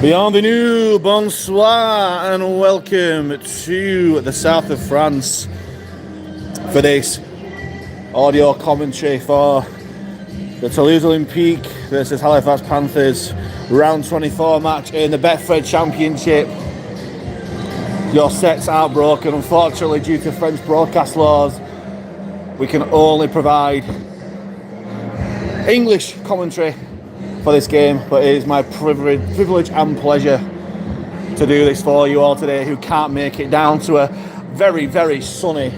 Bienvenue, bonsoir, and welcome to the south of France for this audio commentary for the Toulouse Olympique versus Halifax Panthers round 24 match in the Betfred Championship. Your sets are broken, unfortunately, due to French broadcast laws. We can only provide English commentary for this game, but it is my privilege and pleasure to do this for you all today who can't make it down to a very, very sunny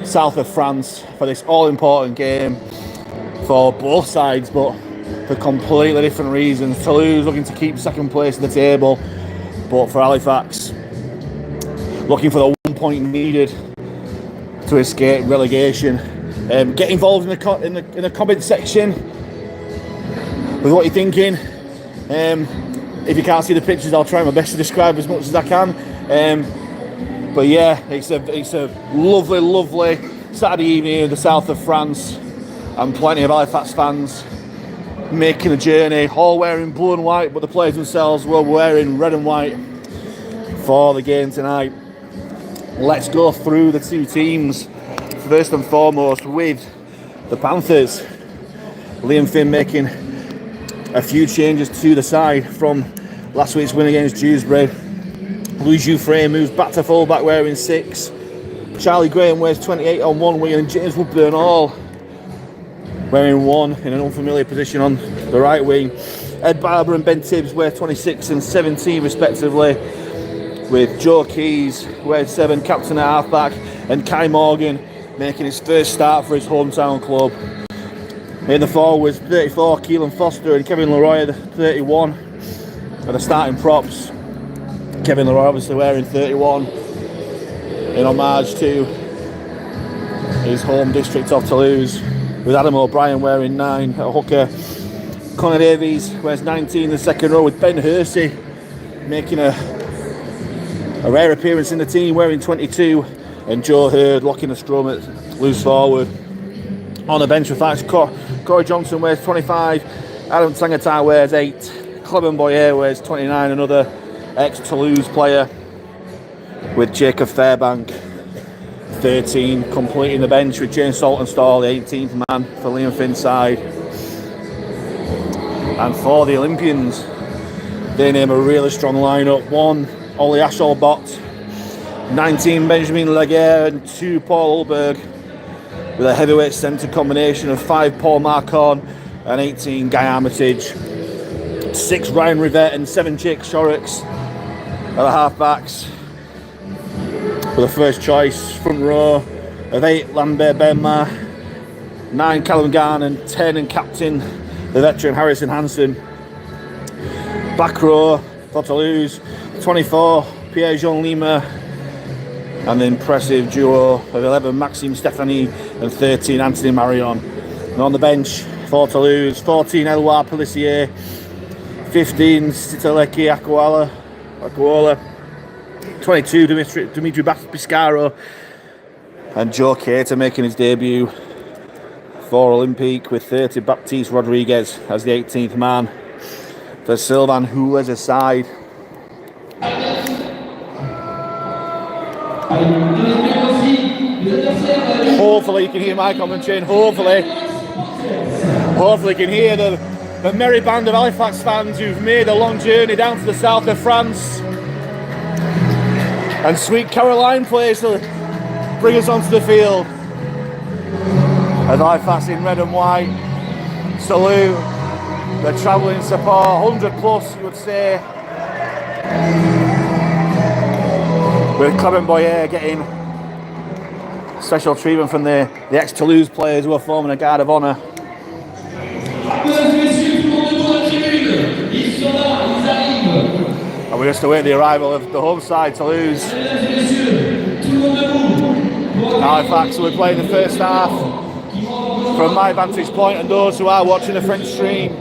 south of France for this all-important game for both sides, but for completely different reasons. Toulouse looking to keep second place at the table, but for Halifax looking for the 1 point needed to escape relegation. Get involved in the comment section with what you're thinking. If you can't see the pictures, I'll try my best to describe as much as I can. But yeah, it's a lovely, lovely Saturday evening in the south of France, and plenty of Halifax fans making a journey, all wearing blue and white, but the players themselves were wearing red and white for the game tonight. Let's go through the two teams. First and foremost with the Panthers. Liam Finn making a few changes to the side from last week's win against Dewsbury. Louis Jouffre moves back to full-back wearing 6. Charlie Graham wears 28 on one wing, and James Woodburn all wearing 1 in an unfamiliar position on the right wing. Ed Barber and Ben Tibbs wear 26 and 17 respectively, with Joe Keys wears 7, captain at half-back, and Kai Morgan making his first start for his hometown club. In the forwards, 34, Keelan Foster and Kevin Leroy, 31, are the starting props. Kevin Leroy obviously wearing 31 in homage to his home district of Toulouse, with Adam O'Brien wearing 9 at hooker. Connor Davies wears 19 in the second row, with Ben Hersey making a rare appearance in the team wearing 22, and Joe Hurd locking the scrum at loose forward. On the bench with Halifax, Corey Johnson wears 25, Adam Tangatar wears 8, Clement Boyer wears 29, another ex-Toulouse player, with Jacob Fairbank 13, completing the bench with James Saltonstall, the 18th man for Liam Finn's side. And for the Olympians, they name a really strong lineup. 1, Ollie Asholbot, 19, Benjamin Laguerre, and 2, Paul Ulberg, with a heavyweight centre combination of 5, Paul Marcon, and 18, Guy Armitage. 6, Ryan Rivette, and 7, Jake Shorrocks are the halfbacks. For the first choice front row of 8, Lambert Benma, 9, Callum Garn, and 10, and captain, the veteran Harrison Hansen. Back row for Toulouse, 24, Pierre-Jean Lima, and the impressive duo of 11, Maxime Stephanie, and 13, Anthony Marion. And on the bench for Toulouse, 14, Elwar Pelissier, 15, Sitaleki Akuola, 22, Dimitri Biscaro, and Joe Cater making his debut for Olympique with 30, Baptiste Rodriguez as the 18th man for Sylvain Houle's side. Hopefully you can hear my commentary, and hopefully you can hear the merry band of Halifax fans who've made a long journey down to the south of France. And Sweet Caroline plays to bring us onto the field. And Halifax in red and white salute the travelling support, 100 plus you would say, with Clement Boyer getting special treatment from the ex-Toulouse players who are forming a guard of honour. And we just await the arrival of the home side, Toulouse. Halifax will be playing the first half from my vantage point, and those who are watching the French stream,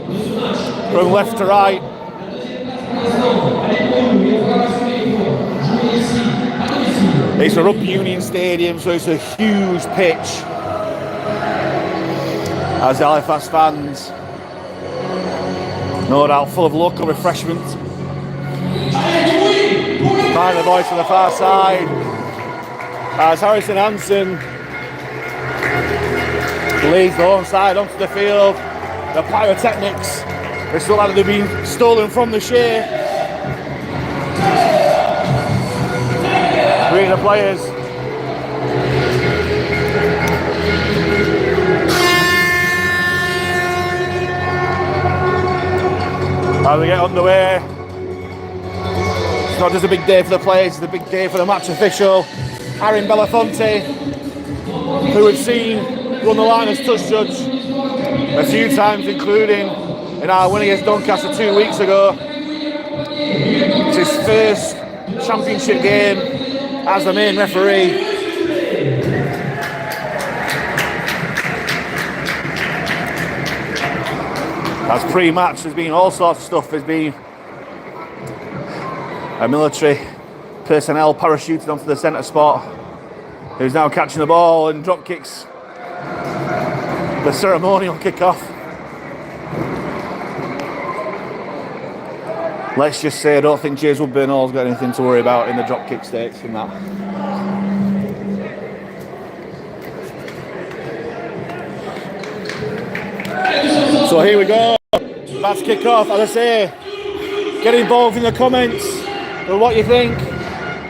from left to right. It's a Rugby Union Stadium, so it's a huge pitch. As the Halifax fans, no doubt full of local refreshment, Find the voice on the far side as Harrison Hansen leads the home side onto the field. The pyrotechnics, they still like they've been stolen from the Shea. Three of the players. As we get underway, it's not just a big day for the players, it's a big day for the match official, Aaron Belafonte, who we've seen run the line as touch judge a few times, including in our win against Doncaster 2 weeks ago. It's his first championship game as the main referee. As pre-match, there's been all sorts of stuff. There's been a military personnel parachuted onto the centre spot, who's now catching the ball and drop kicks the ceremonial kick-off. Let's just say I don't think James Woodburn-Hall's got anything to worry about in the drop kick stakes in that. So here we go. That's kick-off. As I say, get involved in the comments with what you think.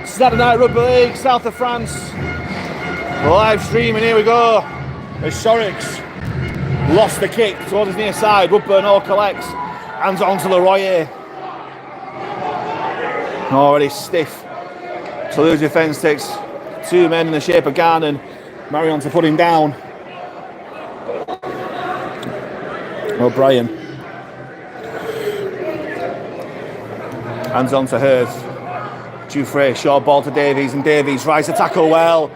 Saturday Night Rugby League, south of France. Live streaming, here we go. As Shorrocks lost the kick towards his near side. Woodburn-Hall collects. Hands on to Leroy. Already stiff. Toulouse defence takes two men in the shape of Garn and Marion to put him down. O'Brien. Hands on to Hurst. Dufresne, short ball to Davies, and Davies tries to tackle well.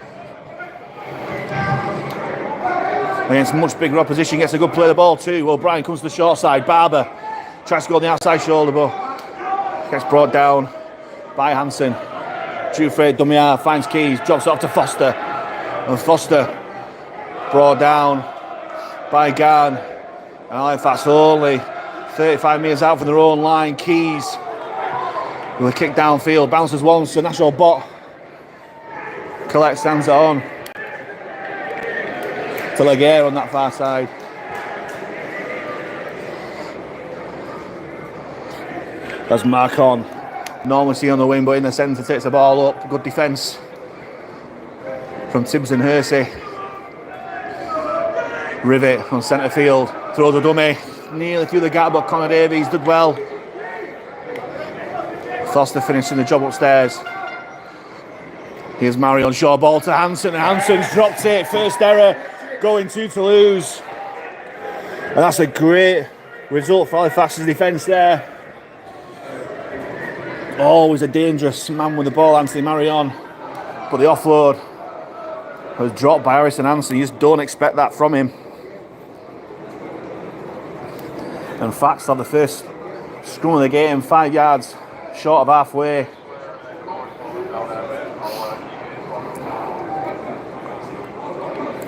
Against much bigger opposition, gets a good play of the ball too. O'Brien comes to the short side. Barber tries to go on the outside shoulder, but gets brought down by Hansen. Dufresne, dummy half, finds Keys, drops it off to Foster. And Foster brought down by Garn. And Halifax only 35 metres out from their own line. Keys with a kick downfield, bounces once to National Bot. Collects, stands it on to Laguerre on that far side. That's Marcon. Normalcy on the wing, but in the centre takes the ball up. Good defence from Tibbs and Hersey. Rivet on centre field. Throws a dummy. Nearly through the gap, but Connor Davies did well. Foster finishing the job upstairs. Here's Marion, short ball to Hansen. Hansen's dropped it. First error going to Toulouse. And that's a great result for Halifax's defence there. Always a dangerous man with the ball, Anthony Marion. But the offload was dropped by Harrison Hansen. You just don't expect that from him. And Fax had the first scrum of the game, 5 yards short of halfway.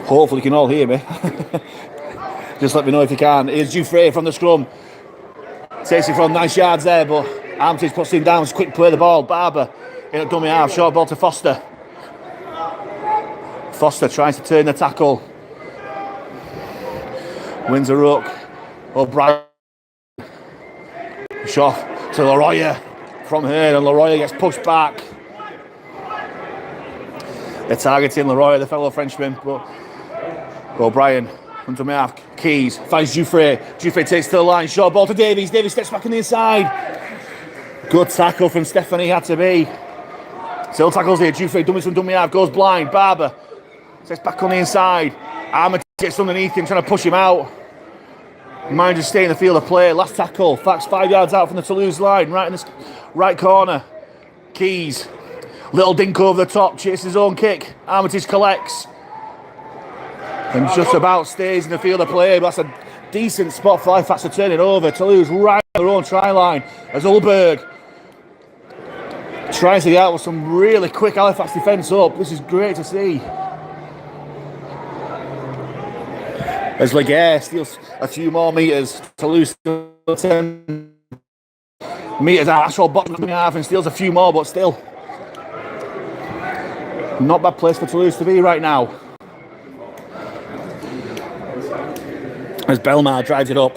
Hopefully you can all hear me. Just let me know if you can. Here's Dufresne from the scrum. Takes it from nice yards there, but Armitage puts him down. Quick play the ball. Barber in a dummy half. Short ball to Foster. Foster tries to turn the tackle. Wins a ruck. O'Brien. Shot to Leroy from her, and Leroy gets pushed back. They're targeting Leroy, the fellow Frenchman, but O'Brien from dummy half. Keys finds Dufresne. Dufresne takes to the line. Short ball to Davies. Davies steps back on the inside. Good tackle from Stephanie, had to be. Still tackles here. Dufresne dummies from dummy half. Goes blind. Barber steps back on the inside. Armitage gets underneath him, trying to push him out. Mind just stay in the field of play. Last tackle. Fax 5 yards out from the Toulouse line. Right in the right corner. Keys. Little dink over the top. Chases his own kick. Armitage collects. And just about stays in the field of play. But that's a decent spot for Halifax to turn it over. Toulouse right on their own try line. As Ulberg tries to get out with some really quick Halifax defence up. This is great to see. As Laguerre steals a few more metres. Toulouse 10 metres out. Ashwell bottom half and steals a few more, but still Not bad place for Toulouse to be right now. As Belmar drives it up.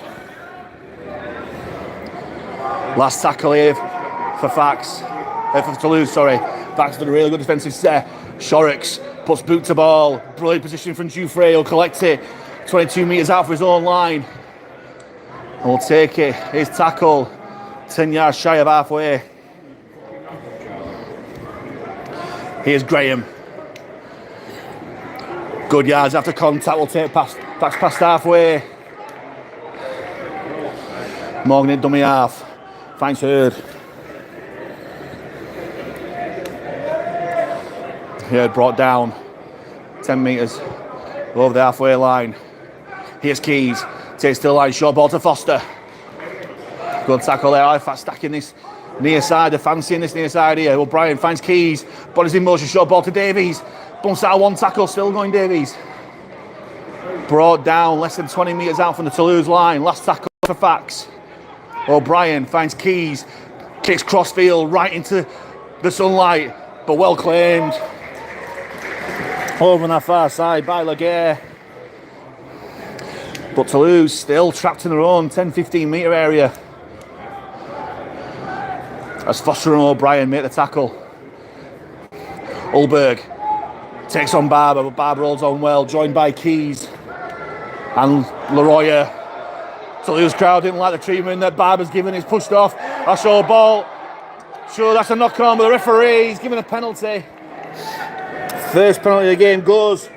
Last tackle here for for Toulouse, sorry. Fax did a really good defensive set. Shorrocks puts boot to ball. Brilliant position from Dufresne. He'll collect it. 22 metres out for his own line. And we'll take it. His tackle. 10 yards shy of halfway. Here's Graham. Good yards after contact. We'll take past halfway. Morgan in dummy half. Finds Hurd. Hurd brought down 10 metres over the halfway line. Here's Keys. Takes to the line. Short ball to Foster. Good tackle there. Halifax stacking this near side. They're fancying this near side here. O'Brien finds Keys. Body's in motion. Short ball to Davies. Bumps out one tackle. Still going Davies. Brought down less than 20 metres out from the Toulouse line. Last tackle for Fax. O'Brien finds Keys. Kicks crossfield right into the sunlight. But well claimed. Over on that far side by Laguerre. But Toulouse still trapped in their own 10-15 metre area. As Foster and O'Brien make the tackle. Ulberg takes on Barber, but Barber rolls on well, joined by Keys and Leroy. Toulouse crowd didn't like the treatment that Barber's given. He's pushed off. I saw a ball. Sure, that's a knock on, but the referee is giving a penalty. First penalty of the game goes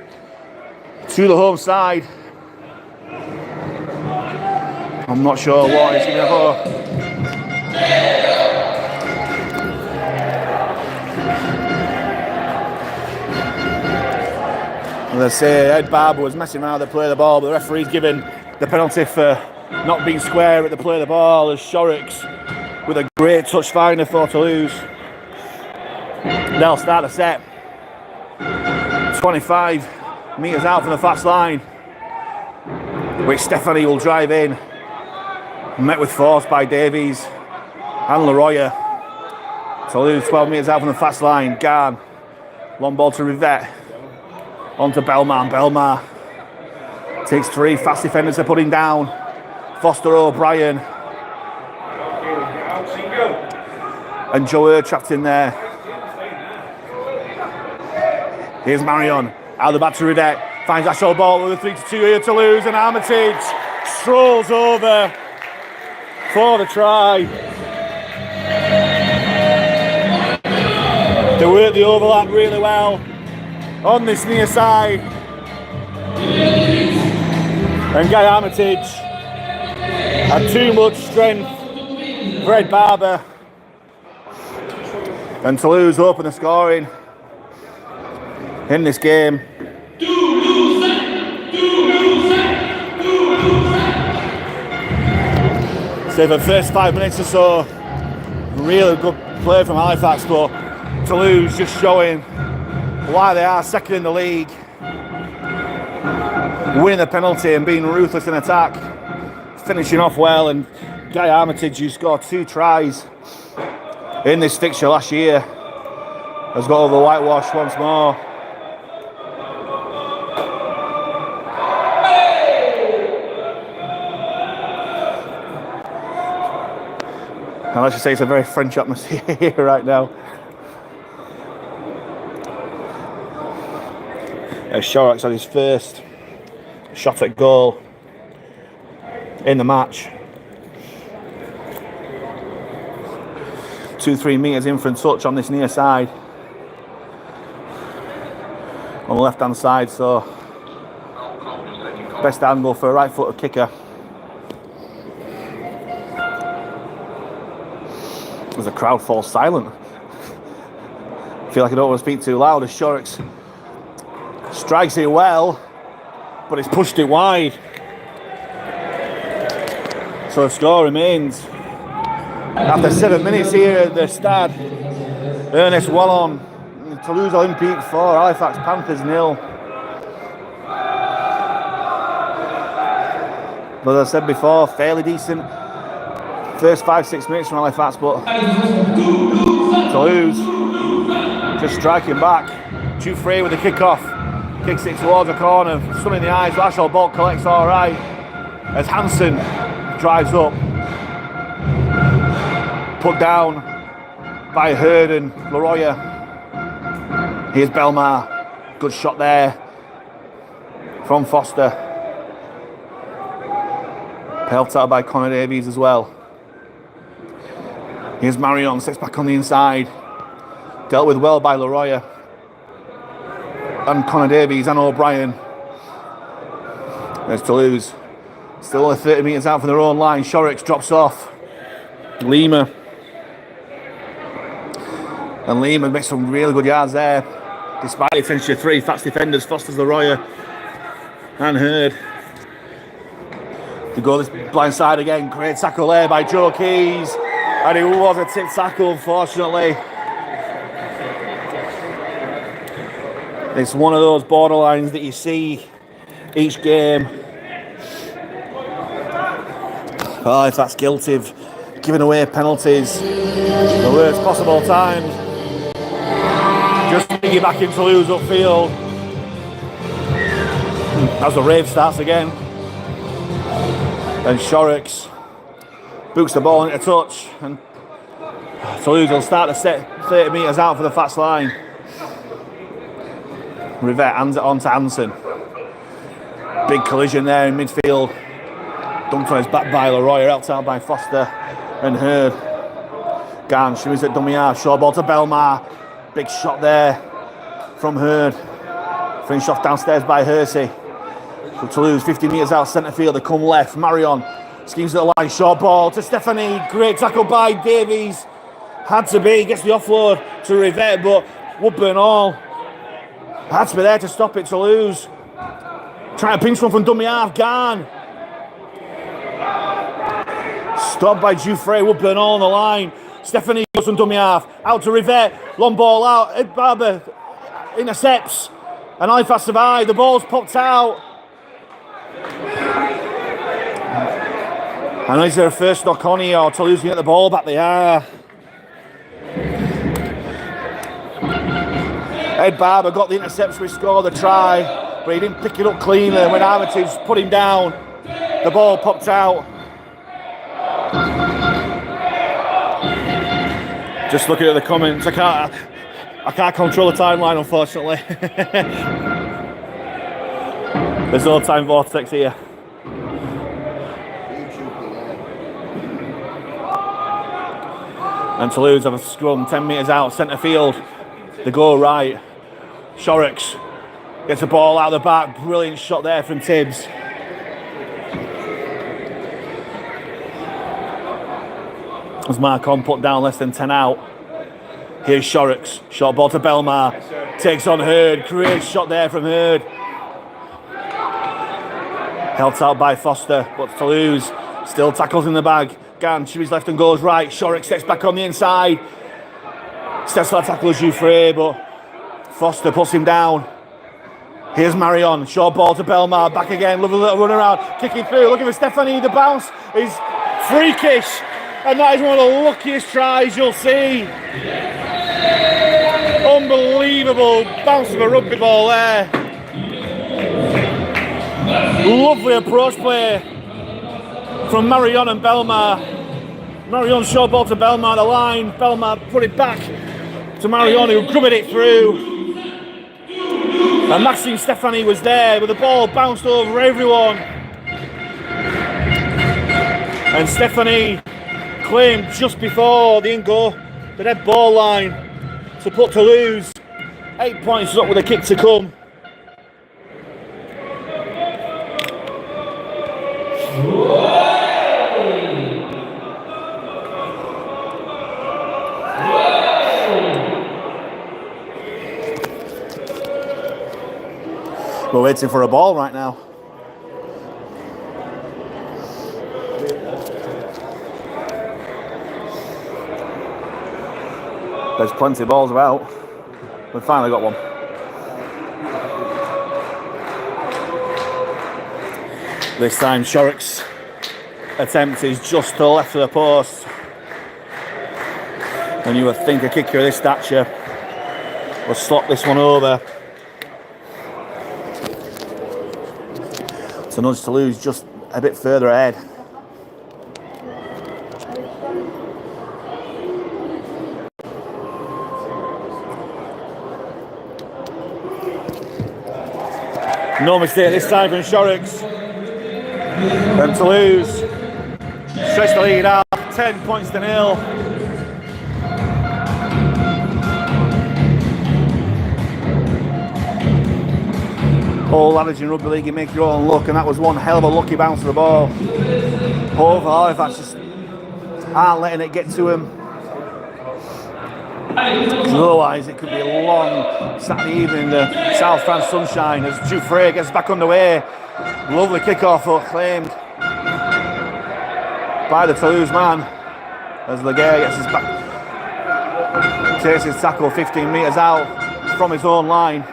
to the home side. I'm not sure what it's going to go. As I say, Ed Barber was messing around with the play of the ball, but the referee's given the penalty for not being square at the play of the ball as Shorrocks with a great touch finder for Toulouse. They'll start the set. 25 metres out from the fast line, which Stephanie will drive in. Met with force by Davies and Leroy. Toulouse 12 metres out from the fast line. Garn. Long ball to Rivette. On to Belmar. Belmar takes three. Fast defenders to put him down. Foster, O'Brien. And Joe trapped in there. Here's Marion. Out the back to Rivette. Finds that short ball with a 3-2 here to lose. And Armitage strolls over for the try. They work the overlap really well on this near side. And Guy Armitage had too much strength for Ed Barber. And Toulouse open the scoring in this game. So for the first 5 minutes or so, really good play from Halifax, but Toulouse just showing why they are second in the league, winning the penalty and being ruthless in attack, finishing off well. And Guy Armitage, who scored 2 tries in this fixture last year, has got over the whitewash once more. And let's just say it's a very French atmosphere here right now. Shorrocks had his first shot at goal in the match. 2-3 metres in for a touch on this near side. On the left hand side, so best angle for a right footed kicker. As the crowd falls silent. I feel like I don't want to speak too loud as Shorrocks strikes it well, but it's pushed it wide. So the score remains after 7 minutes here at the Stade Ernest Wallon. Toulouse Olympique 4, Halifax Panthers 0. But as I said before, fairly decent first 5-6 minutes from Halifax, but Toulouse just striking back. Jouffre with the kick-off. Kicks it towards the corner. Sun in the eyes. Lashall ball collects all right. As Hansen drives up. Put down by Hurd and Leroy. Here's Belmar. Good shot there from Foster. Helped out by Connor Davies as well. Here's Marion, sits back on the inside. Dealt with well by Leroy. And Connor Davies and O'Brien. There's Toulouse. Still only 30 metres out from their own line. Shorrocks drops off. Lima. And Lima makes some really good yards there. Despite the attention to three fast defenders, Foster's, Leroy and Hurd. To go this blind side again. Great tackle there by Joe Keys. And it was a tip tackle, unfortunately. It's one of those borderlines that you see each game. Oh, if that's guilty of giving away penalties the worst possible times. Just piggyback in Toulouse upfield. As the rave starts again. And Shorrocks books the ball into touch. And Toulouse will start to set 30 metres out for the fast line. Rivette hands it on to Hansen. Big collision there in midfield. Dumped on his back by Leroy, helped out by Foster and Hurd. Garn shimmies at dummy half. Short ball to Belmar. Big shot there from Hurd. Finished off downstairs by Hersey. So Toulouse 50 metres out centre field. They come left. Marion schemes at the line. Short ball to Stephanie. Great tackle by Davies. Had to be. Gets the offload to Rivette, but Woodburn all had to be there to stop it. Toulouse trying to pinch one from dummy half. Garn. Stopped by Jouffre. Woodburn all on the line. Stephanie goes from dummy half. Out to Rivette. Long ball out. Ed Barber intercepts. And Halifax survive. The ball's popped out. And is there a first knock on here or Toulouse can get the ball back? They are. Ed Barber got the interception, we scored the try, but he didn't pick it up cleanly. When Armitage put him down, the ball popped out. Just looking at the comments, I can't control the timeline, unfortunately. There's no time vortex here. And Toulouse have a scrum 10 metres out, centre field. They go right. Shorrocks gets the ball out of the back. Brilliant shot there from Tibbs. As Marcon put down less than 10 out. Here's Shorrocks. Short ball to Belmar. Takes on Hurd. Great shot there from Hurd. Held out by Foster, but Toulouse still tackles in the bag. Garn shimmies left and goes right. Shorrocks steps back on the inside. Steps for that tackle as Jouffre, but Foster puts him down. Here's Marion. Short ball to Belmar. Back again. Lovely little run around. Kicking through. Looking for Stephanie. The bounce is freakish. And that is one of the luckiest tries you'll see. Unbelievable bounce of a rugby ball there. Lovely approach play from Marion and Belmar. Marion short ball to Belmar, the line. Belmar put it back to Marion, who grubbed it through. And Maxime Stephanie was there, but the ball bounced over everyone. And Stephanie claimed just before the dead ball line to put Toulouse 8 points up with a kick to come. We're waiting for a ball right now. There's plenty of balls about. We've finally got one. This time Shorrock's attempt is just to the left of the post. And you would think a kicker of this stature will slot this one over. to nudge Toulouse just a bit further ahead. No mistake this time from Shorrocks. And Toulouse stretch the lead out, 10 points to 0. All adage in rugby league, you make your own luck, and that was one hell of a lucky bounce of the ball. Over Halifax just aren't letting it get to him. Otherwise, it could be a long Saturday evening in the South France sunshine as Jouffre gets back underway. Lovely kick-off claimed by the Toulouse man as Laguerre gets his back, takes his tackle 15 metres out from his own line.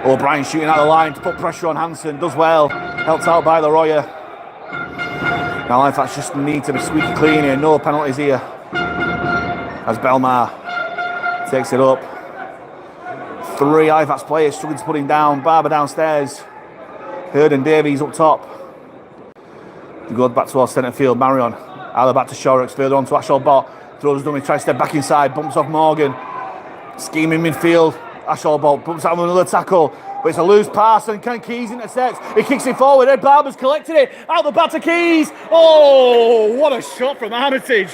O'Brien shooting out the line to put pressure on Hansen, does well, helped out by Leroy. Now Halifax just need to be squeaky clean here, no penalties here. As Belmar takes it up. 3 Halifax players struggling to put him down. Barber downstairs. Hurd and Davies up top. He goes back towards centre field. Marion. Either back to Shorrocks. Further on to Ashall Bott. Throws dummy. Tries to step back inside. Bumps off Morgan. Scheming midfield. Ashall Bott bumps out with another tackle. But it's a loose pass and Ken Keys intercepts. He kicks it forward. Ed Barber's collected it. Out the back to Keys. Oh, what a shot from Armitage.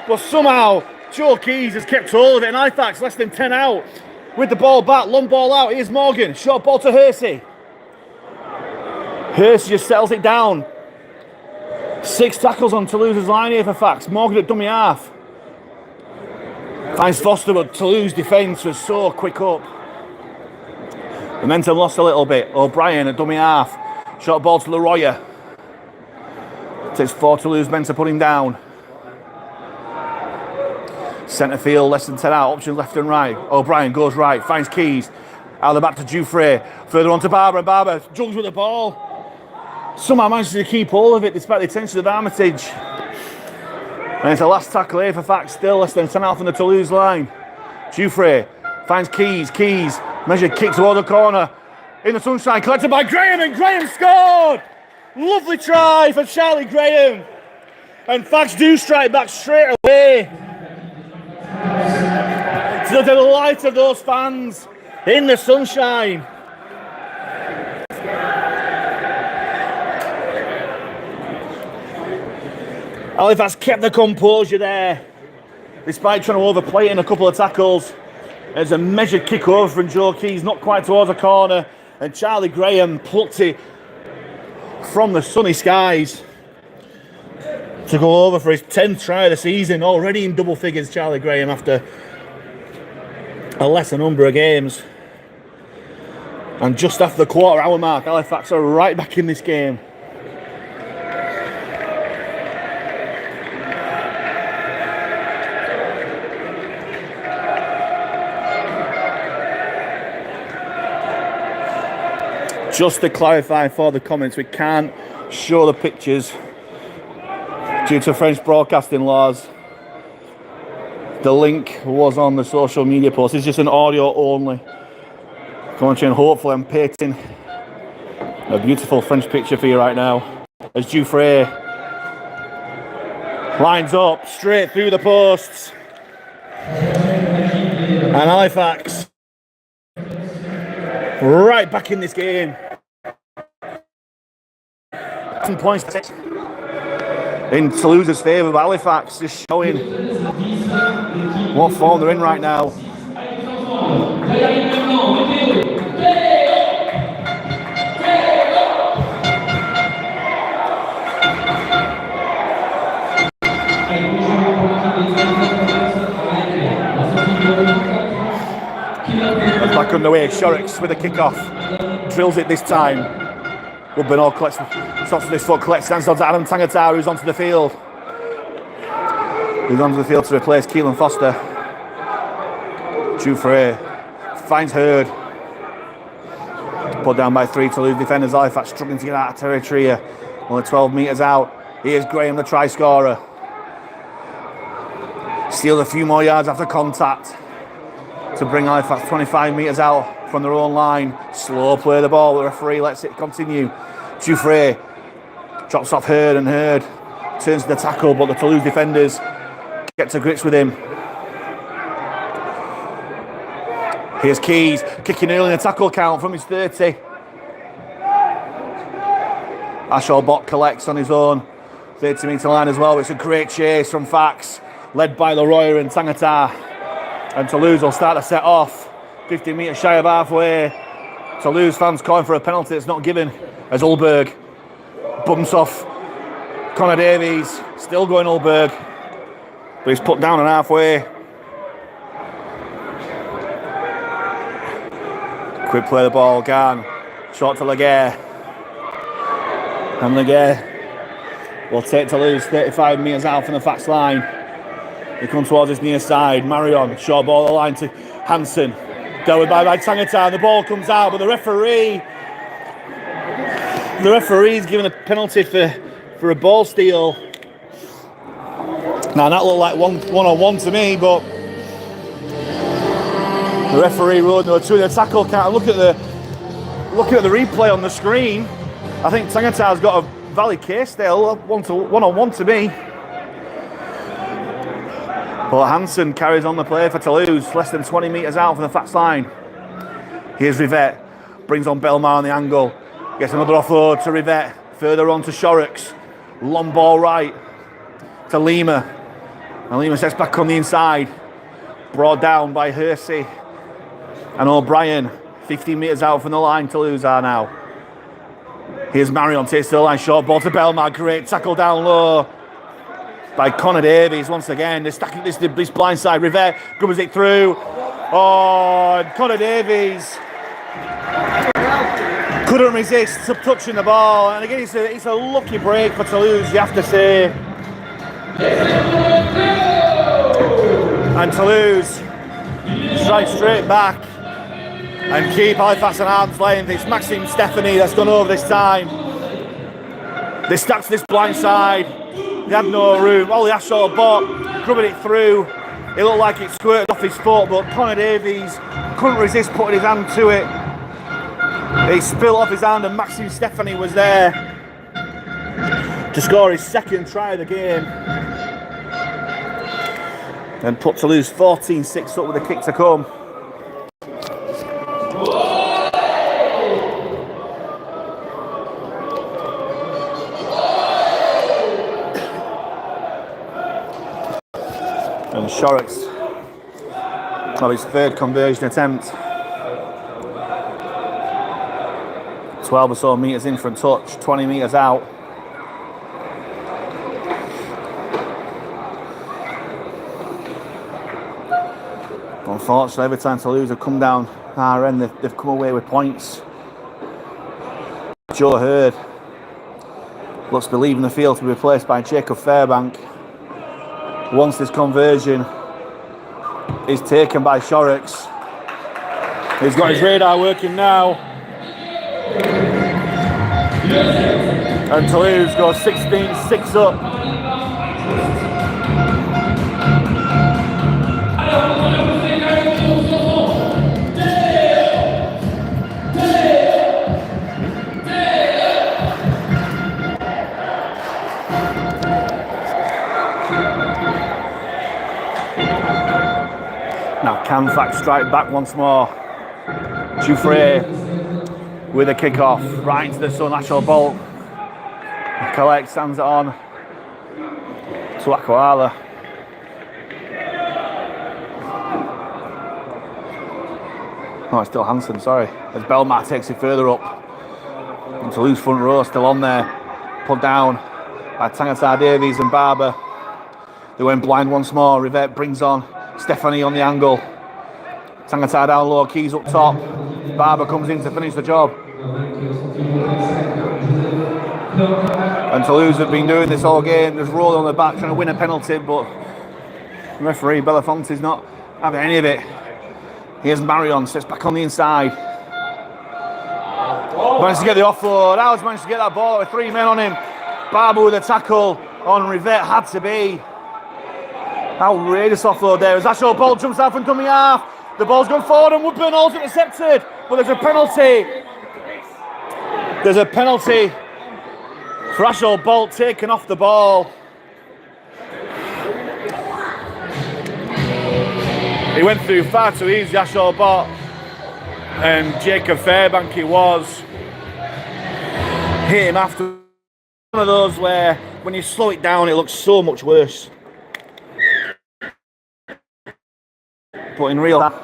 But somehow Joe Keys has kept hold of it, and Halifax less than 10 out. With the ball back, long ball out, here's Morgan. Short ball to Hersey. Hersey just settles it down. 6 tackles on Toulouse's line here for Fax. Morgan at dummy half. Finds Foster, but Toulouse defence was so quick up. Momentum lost a little bit. O'Brien at dummy half. Short ball to Leroy. Takes 4 Toulouse men to put him down. Centre field, less than 10 out, options left and right. O'Brien goes right, finds Keys. Out of the back to Jouffre. Further on to Barber, and Barber jugs with the ball. Somehow manages to keep hold of it despite the attention of Armitage. And it's the last tackle here for Fax, still less than 10 out from the Toulouse line. Jouffre finds Keys. Keys, measured kick toward the corner. In the sunshine, collected by Graham, and Graham scored! Lovely try for Charlie Graham. And Fax do strike back straight away. To the delight of those fans in the sunshine. Halifax kept the composure there, despite trying to overplay it in a couple of tackles. There's a measured kick over from Joe Keys, not quite towards the corner, and Charlie Graham plucked it from the sunny skies to go over for his 10th try of the season, already in double figures, Charlie Graham, after a lesser number of games. And just after the quarter-hour mark, Halifax are right back in this game. Just to clarify for the comments, we can't show the pictures due to French broadcasting laws. The link was on the social media post. It's just an audio only commentary, and hopefully I'm painting a beautiful French picture for you right now as Jouffre lines up straight through the posts, and Halifax right back in this game. 10 points in Toulouse's favour, but Halifax just showing what form they're in right now. Back underway, Shorrocks with a kick-off. Drills it this time. Rubbenall collects, stops with his foot, collects, stands on to Adam Tangatar, who's onto the field. Who's onto the field to replace Keelan Foster. Jouffre finds Hurd. Put down by 3 Toulouse defenders. Halifax struggling to get out of territory here. Only 12 metres out. Here's Graham, the try scorer. Steals a few more yards after contact to bring Halifax 25 metres out from their own line. Slow play the ball. The referee lets it continue. Jouffre drops off Hurd, and Hurd turns to the tackle, but the Toulouse defenders get to grips with him. Here's Keys kicking early in the tackle count from his 30. Ashall Bott collects on his own 30-metre line as well. It's a great chase from Fax, led by Leroy and Tangata. And Toulouse will start to set off. 15 metres shy of halfway. Toulouse fans calling for a penalty that's not given as Ulberg bumps off Connor Davies. Still going Ulberg, but he's put down on halfway. Quick play the ball, Garn. Short to Laguerre. And Laguerre will take Toulouse 35 metres out from the Fax line. He comes towards his near side. Marion, short ball the line to Hansen. Dealt with by Tangata. The ball comes out, but the referee's given a penalty for a ball steal. Now that looked like one-on-one to me, but the referee ruled no two in the tackle count. Looking at the replay on the screen, I think Tangata's got a valid case still. One-on-one to me. But Hansen carries on the play for Toulouse, less than 20 metres out from the Fax line. Here's Rivette, brings on Belmar on the angle, gets another offload to Rivette, further on to Shorrocks, long ball right to Lima, and Lima sets back on the inside, brought down by Hersey and O'Brien, 15 metres out from the line. Toulouse are now. Here's Marion, takes the line, short ball to Belmar, great tackle down low by Connor Davies once again. They're stacking this blindside. Rivette grubbers it through. Oh, and Connor Davies couldn't resist touching the ball. And again, it's a lucky break for Toulouse, you have to say. And Toulouse strike straight back and keep Halifax at arm's length. It's Maxime Stephanie that's gone over this time. They stacked this blindside. They had no room. Ollie Ashall Bott grubbing it through. It looked like it squirted off his foot, but Connor Davies couldn't resist putting his hand to it. It spilled off his hand, and Maxime Stephanie was there to score his second try of the game and put Toulouse 14-6 up with a kick to come. And Shorrocks on his third conversion attempt. 12 or so metres in from touch, 20 metres out. Unfortunately, every time Toulouse have come down our end, they've come away with points. Joe Hurd looks to be leaving the field to be replaced by Jacob Fairbank. Once this conversion is taken by Shorrocks, he's got his radar working now. And Toulouse goes 16-6 up. Now can Fax strike back once more. Jouffre with a kick-off right into the sun. Ashall Bolt collects, hands it on to Akwala. Oh, it's still Hansen, sorry. As Belmar takes it further up. And Toulouse front row still on there. Put down by Tangata, Davies and Barber. They went blind once more. Rivette brings on Stephanie on the angle. Tangata down low, Keys up top. Barber comes in to finish the job. And Toulouse have been doing this all game, just rolling on the back, trying to win a penalty, but the referee Belafonte's not having any of it. Here's Marion, sits back on the inside. Managed to get the offload. Howard's managed to get that ball with 3 men on him. Barber with a tackle on Rivette, had to be. Outrageous offload there as Ashall Bolt jumps out from dummy half. The ball's gone forward and Woodburn Hall's intercepted. But there's a penalty. There's a penalty for Ashall Bolt taken off the ball. He went through far too easy, Ashall Bolt. And Jacob Fairbank, he was. Hit him after. One of those where when you slow it down, it looks so much worse. But in real life,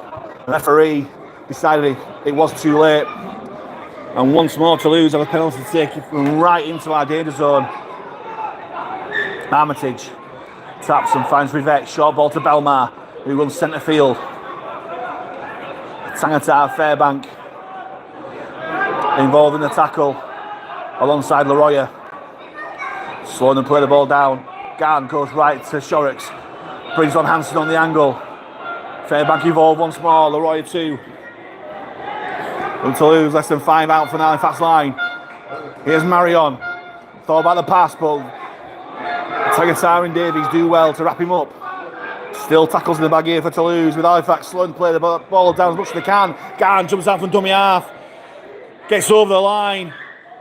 the referee decided it was too late. And once more, Toulouse have a penalty to take right into our danger zone. Armitage taps and finds Rivette. Short ball to Belmar, who runs centre field. Tangata Fairbank involved in the tackle alongside Leroy. Slowing and play the ball down. Garn goes right to Shorrocks. Brings on Hansen on the angle. Fairbank involved once more. Leroy 2. Toulouse less than 5 out from the Halifax line. Here's Marion. Thought about the pass, but Tagatar and Davies do well to wrap him up. Still tackles in the bag here for Toulouse with Halifax slow and play the ball down as much as they can. Garn jumps out from dummy half. Gets over the line,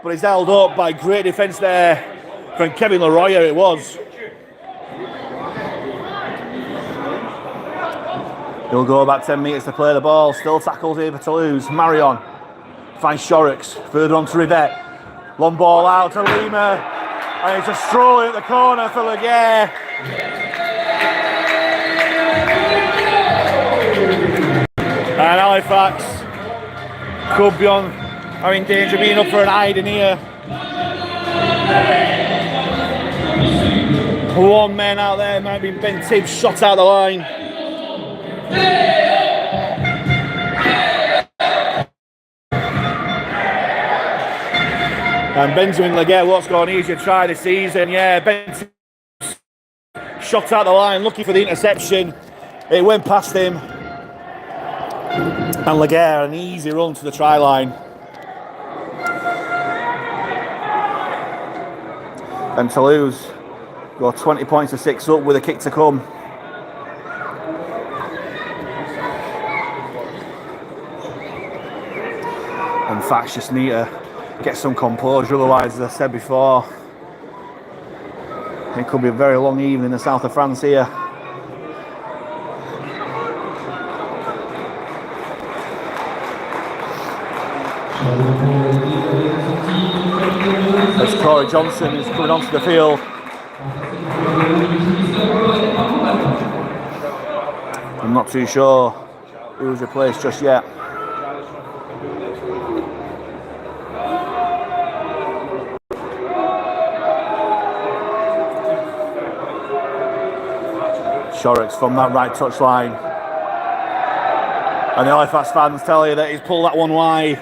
but he's held up by great defence there from Kevin Leroy. It was. He'll go about 10 metres to play the ball. Still tackles here for Toulouse. Marion finds Shorrocks. Further on to Rivette. Long ball out to Lima. And it's just strolling at the corner for Laguerre. And Halifax could be are in danger of being up for an hiding here. One man out there might be Ben Tibbs shot out the line. And Benjamin Laguerre, what's going easier try this season. Yeah, Ben shot out the line looking for the interception. It went past him. And Laguerre, an easy run to the try line. And Toulouse go 20 points to 6 up with a kick to come. And Fax just need to get some composure, otherwise, as I said before, it could be a very long evening in the south of France here. As Corey Johnson is coming onto the field. I'm not too sure who was replaced just yet. Shorrocks from that right touch line. And the Halifax fans tell you that he's pulled that one wide.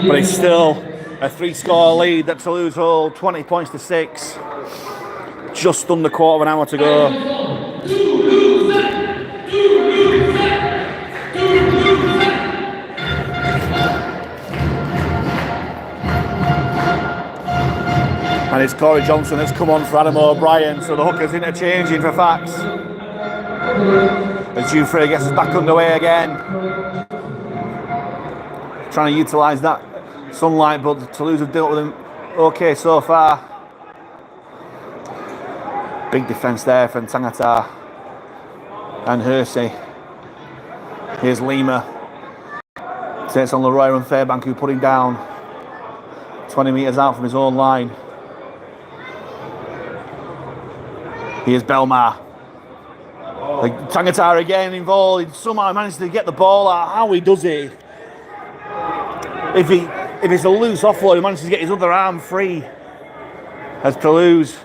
But it's still a 3-score lead that Toulouse hold, 20 points to 6. Just under quarter of an hour to go. And it's Corey Johnson that's come on for Adam O'Brien, so the hooker's interchanging for Fax. As Jufrey gets us back underway again. Trying to utilise that sunlight, but Toulouse have dealt with them okay so far. Big defence there from Tangata and Hersey. Here's Lima. Takes on Leroy and Fairbank, who put him down 20 metres out from his own line. Here's Belmar. Tangata again involved. He somehow managed to get the ball out. How he does it. If it's a loose offload, he manages to get his other arm free. As Toulouse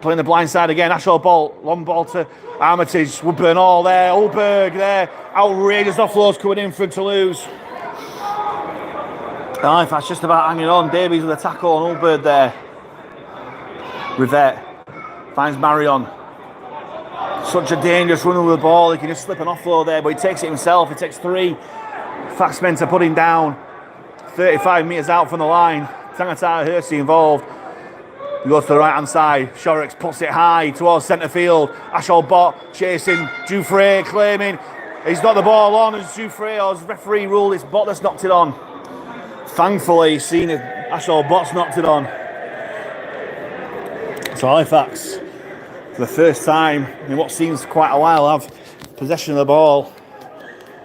playing the blind side again. Ashall Bolt, long ball to Armitage. Woodburn Hall there. Ulberg there. Outrageous offloads coming in from Toulouse. Halifax just about hanging on. Davies with a tackle on Ulberg there. Rivette finds Marion. Such a dangerous runner with the ball. He can just slip an offload there, but he takes it himself. He takes 3. Fax men to put him down. 35 metres out from the line. Tangata Hersey involved. He goes to the right hand side. Shorrocks puts it high towards centre field. Ashall Bott chasing. Jufrey claiming. He's got the ball on as Jouffre's referee ruled it's Bot that's knocked it on. Thankfully, he's seen it. Ashall Bot's knocked it on. So Halifax, for the first time in what seems quite a while, have possession of the ball.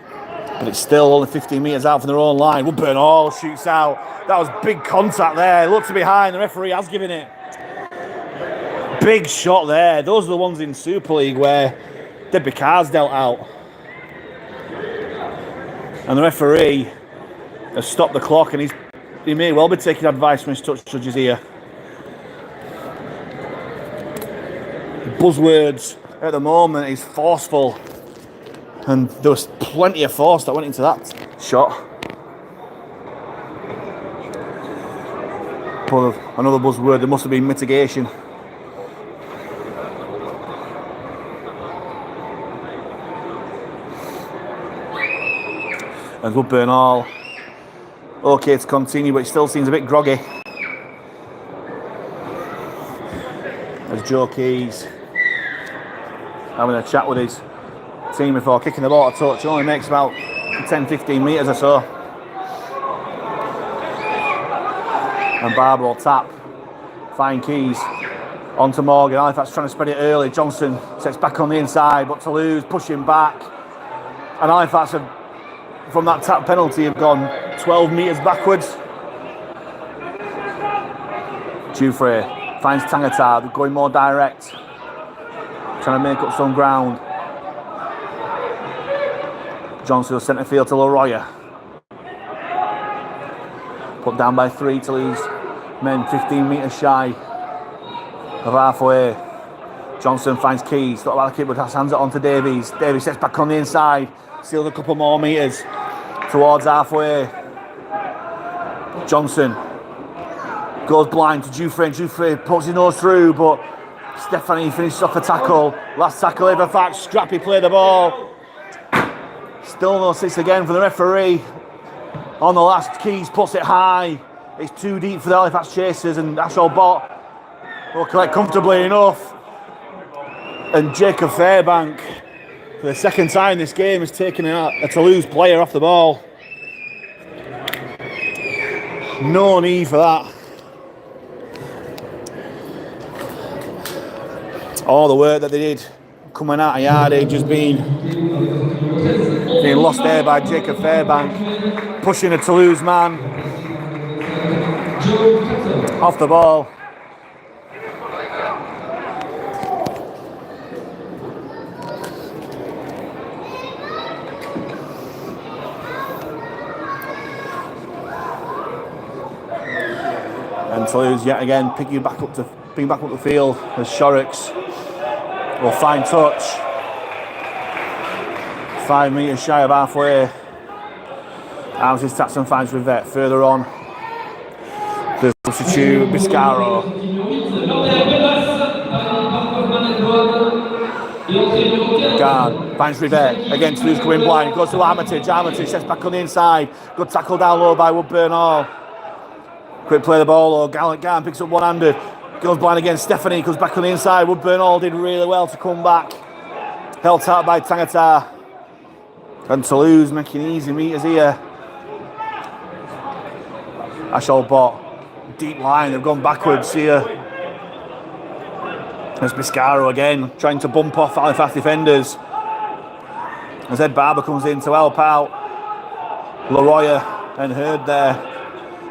But it's still only 15 metres out from their own line. Woodburn Hall shoots out. That was big contact there. Look to behind. The referee has given it. Big shot there. Those are the ones in Super League where Dead Cards dealt out. And the referee has stopped the clock, and he may well be taking advice from his touch judges here. The buzzwords at the moment is forceful. And there was plenty of force that went into that shot. But another buzzword, there must have been mitigation. And Woodburn Hall, okay to continue, but it still seems a bit groggy. As Joe Keys having a chat with his team before kicking the ball to touch. It only makes about 10-15 metres or so. And Barber will tap. Fine Keys onto Morgan. Halifax trying to spread it early. Johnson sets back on the inside, but Toulouse pushing back. And Halifax have, from that tap penalty, have gone 12 metres backwards. Jouffre finds Tangata, going more direct. Trying to make up some ground. Johnson will centre field to Leroy. Put down by 3, Toulouse men 15 metres shy of halfway. Johnson finds Keys, thought about the kick, but hands it on to Davies. Davies sets back on the inside, sealed a couple more metres towards halfway. Johnson goes blind to Jouffre, and Jouffre puts his nose through, but Stephanie finishes off the tackle. Last tackle, Halifax, Scrappy play the ball. Still no assist again for the referee. On the last, Keys puts it high. It's too deep for the Halifax chasers, and Ashall Bot will collect comfortably enough. And Jacob Fairbank, for the second time this game, has taken a Toulouse player off the ball. No need for that. All the work that they did coming out of yardage just being lost there by Jacob Fairbank, pushing a Toulouse man off the ball. And Toulouse yet again picking back up the field as Shorrocks will find touch. 5 metres shy of halfway. Houses Tatson finds Rivette. Further on, the substitute Biscaro. Guard finds Rivette. Again, Toulouse coming blind. Goes to Armitage. Armitage sets back on the inside. Good tackle down low by Woodburn Hall. Quick play the ball. Or Gallant Garn picks up one-handed. Goes blind again. Stephanie comes back on the inside. Woodburn Hall did really well to come back. Held out by Tangata. And Toulouse making easy metres here. Ashall Bot, deep line, they've gone backwards here. There's Biscaro again, trying to bump off Halifax defenders. As Ed Barber comes in to help out. Leroy and Hurd there.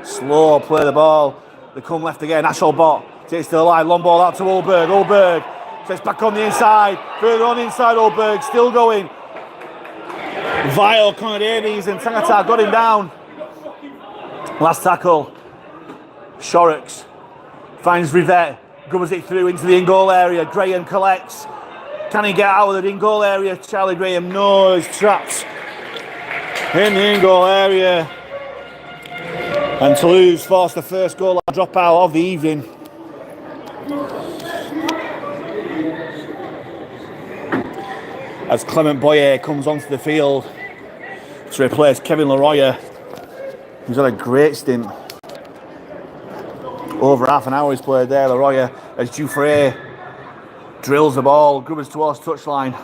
Slow play the ball. They come left again. Ashall Bot takes to the line, long ball out to Ulberg. Ulberg sets back on the inside. Further on the inside, Ulberg still going. Vile, Connor Davies and Tangata got him down. Last tackle. Shorrocks finds Rivette, grubbers it through into the in-goal area. Graham collects. Can he get out of the in-goal area? Charlie Graham, no, he's trapped in the in-goal area. And Toulouse forced the first goal line dropout of the evening. As Clement Boyer comes onto the field to replace Kevin Leroy, who's had a great stint. Over half an hour he's played there, Leroy, as Jouffre drills the ball, grubbers towards touchline.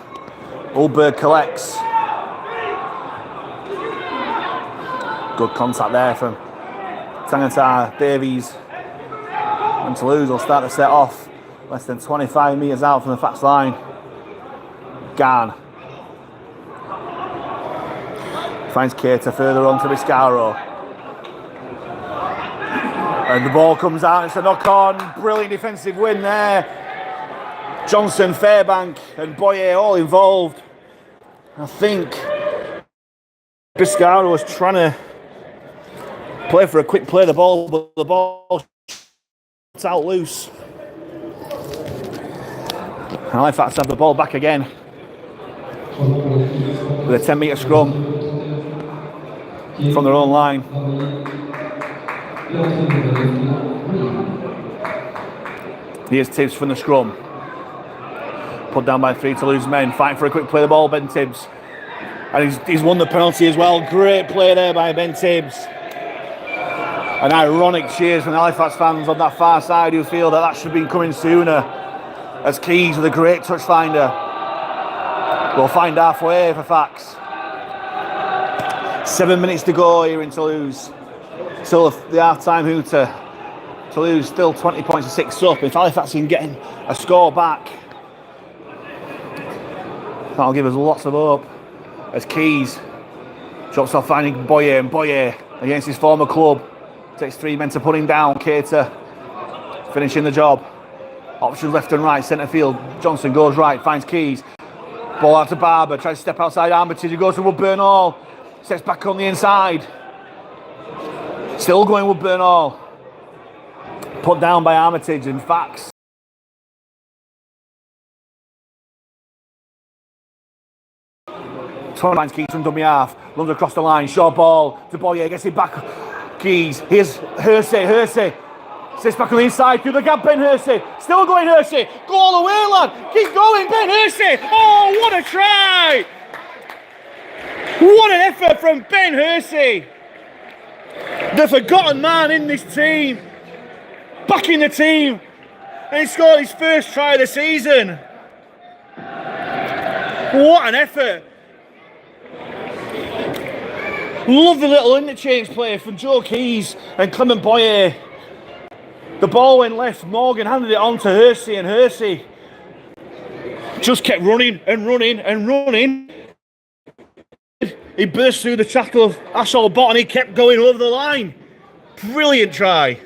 Ulberg collects. Good contact there from Tangata, Davies, and Toulouse will start to set off less than 25 metres out from the fast line. Garn finds Keita further on to Biscaro, and the ball comes out. It's a knock on. Brilliant defensive win there. Johnson, Fairbank and Boyer all involved. I think Biscaro was trying to play for a quick play the ball, but the ball shot out loose. Halifax have the ball back again with a 10-metre scrum from their own line. Here's Tibbs from the scrum. Put down by 3 Toulouse men. Fighting for a quick play the ball, Ben Tibbs. And he's won the penalty as well. Great play there by Ben Tibbs. An ironic cheers from the Halifax fans on that far side who feel that should have been coming sooner. As Keys with a great touch finder. We'll find halfway for Fax. 7 minutes to go here in Toulouse. Still the half-time hooter. Toulouse still 20 points to 6 up. If Halifax can get a score back, that'll give us lots of hope. As Keys drops off finding Boyer, and Boyer against his former club. Takes 3 men to put him down. Keita finishing the job. Options left and right, centre field. Johnson goes right, finds Keys. Ball out to Barber, tries to step outside Armitage. He goes to Woodburn Hall. Steps back on the inside. Still going Woodburn Hall. Put down by Armitage and Fax. Finds Keys from dummy half. Runs across the line. Short ball to Boyer. Gets it back. Keys. Here's Hersey. Sits back on the inside through the gap. Ben Hersey. Still going Hersey. Go all the way, lad. Keep going, Ben Hersey. Oh, what a try. What an effort from Ben Hersey. The forgotten man in this team. Back in the team. And he scored his first try of the season. What an effort. Love the little interchange play from Joe Keys and Clement Boyer. The ball went left, Morgan handed it on to Hersey, and Hersey just kept running and running and running. He burst through the tackle of Ashall Bott and he kept going over the line. Brilliant try.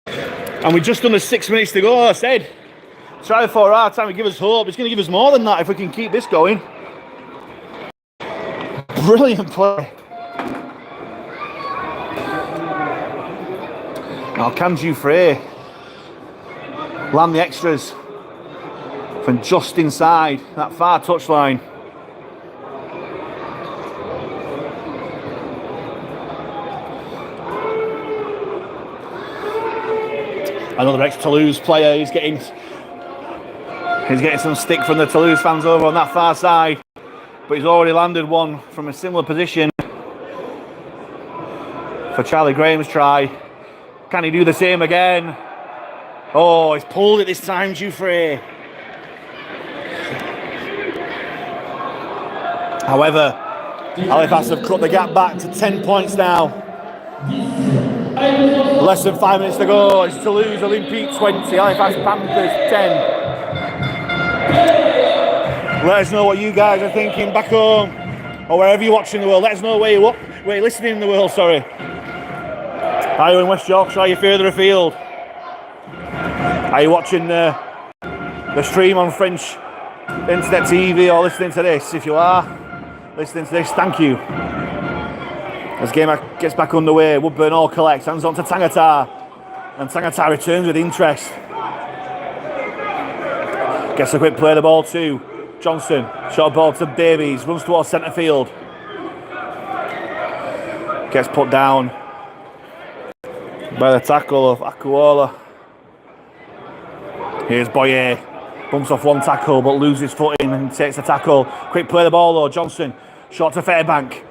And we've just under 6 minutes to go. I said, try before our time to give us hope. It's going to give us more than that if we can keep this going. Brilliant play. Now can Dufresne land the extras from just inside that far touchline. Another ex-Toulouse player. He's getting some stick from the Toulouse fans over on that far side, but he's already landed one from a similar position for Charlie Graham's try. Can he do the same again? Oh, he's pulled it this time, Dufresne. However, Halifax have cut the gap back to 10 points now. Less than 5 minutes to go. It's Toulouse Olympique 20, Halifax Panthers 10. Let us know what you guys are thinking back home or wherever you're watching the world. Let us know where you're listening in the world, sorry. Are you in West Yorkshire? Are you further afield? Are you watching the stream on French internet TV or listening to this? If you are listening to this, thank you. As the game gets back underway, Woodburn all collects, hands on to Tangata, and Tangata returns with interest. Gets a quick play the ball to Johnson, short ball to Davies, runs towards centre field. Gets put down by the tackle of Akuola. Here's Boyer, bumps off one tackle but loses footing and takes the tackle. Quick play the ball though, Johnson, short to Fairbank.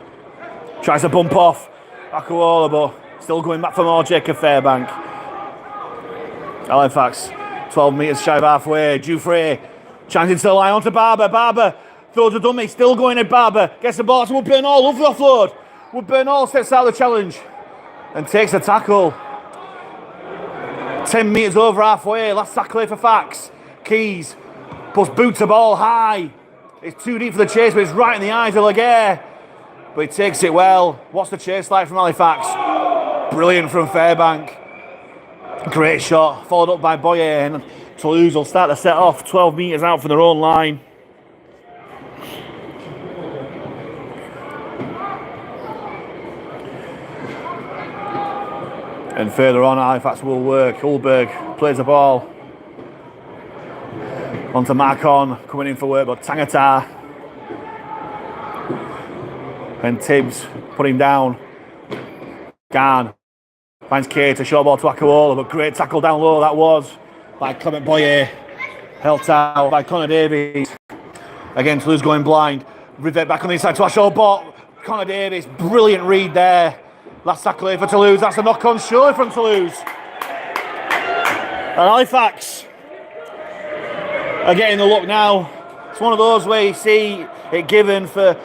Tries to bump off Akuola, but still going back for more Jacob Fairbank. Halifax, 12 metres shy of halfway. Dufresne, changing to the line onto Barber. Barber Throws a dummy, still going at Barber. Gets the ball to Wood Bernal, love the offload. Wood Bernal steps out of the challenge and takes the tackle. 10 metres over halfway, last tackle here for Fax. Keys boots the ball high. It's too deep for the chase, but it's right in the eyes of Laguerre. But he takes it well. What's the chase like from Halifax? Brilliant from Fairbank. Great shot, followed up by Boyer, and Toulouse will start to set off 12 metres out from their own line. And further on, Halifax will work. Hulberg plays the ball onto Marcon, coming in for work, but Tangata and Tibbs put him down. Garn finds Kate, a short ball to Akawola, but great tackle down low that was by Clement Boyer. Helped out by Connor Davies. Again, Toulouse going blind. Rivet back on the inside to Ashaw Bot. Connor Davies, brilliant read there. Last tackle here for Toulouse. That's a knock on surely from Toulouse. And Halifax are getting the look now. It's one of those where you see it given for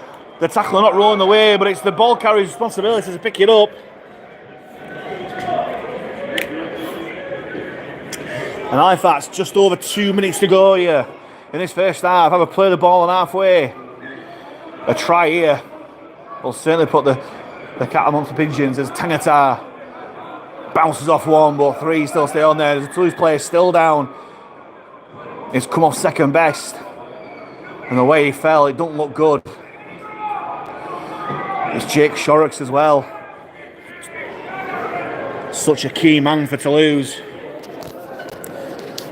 the tackler not rolling the way, but it's the ball carrier's responsibility to pick it up. And Halifax just over 2 minutes to go here in this first half. Have a play the ball on halfway. A try here will certainly put the cat amongst the pigeons as Tangata bounces off one, but three still stay on there. There's a Toulouse player still down. He's come off second best, and the way he fell, it don't look good. It's Jake Shorrocks as well. Such a key man for Toulouse.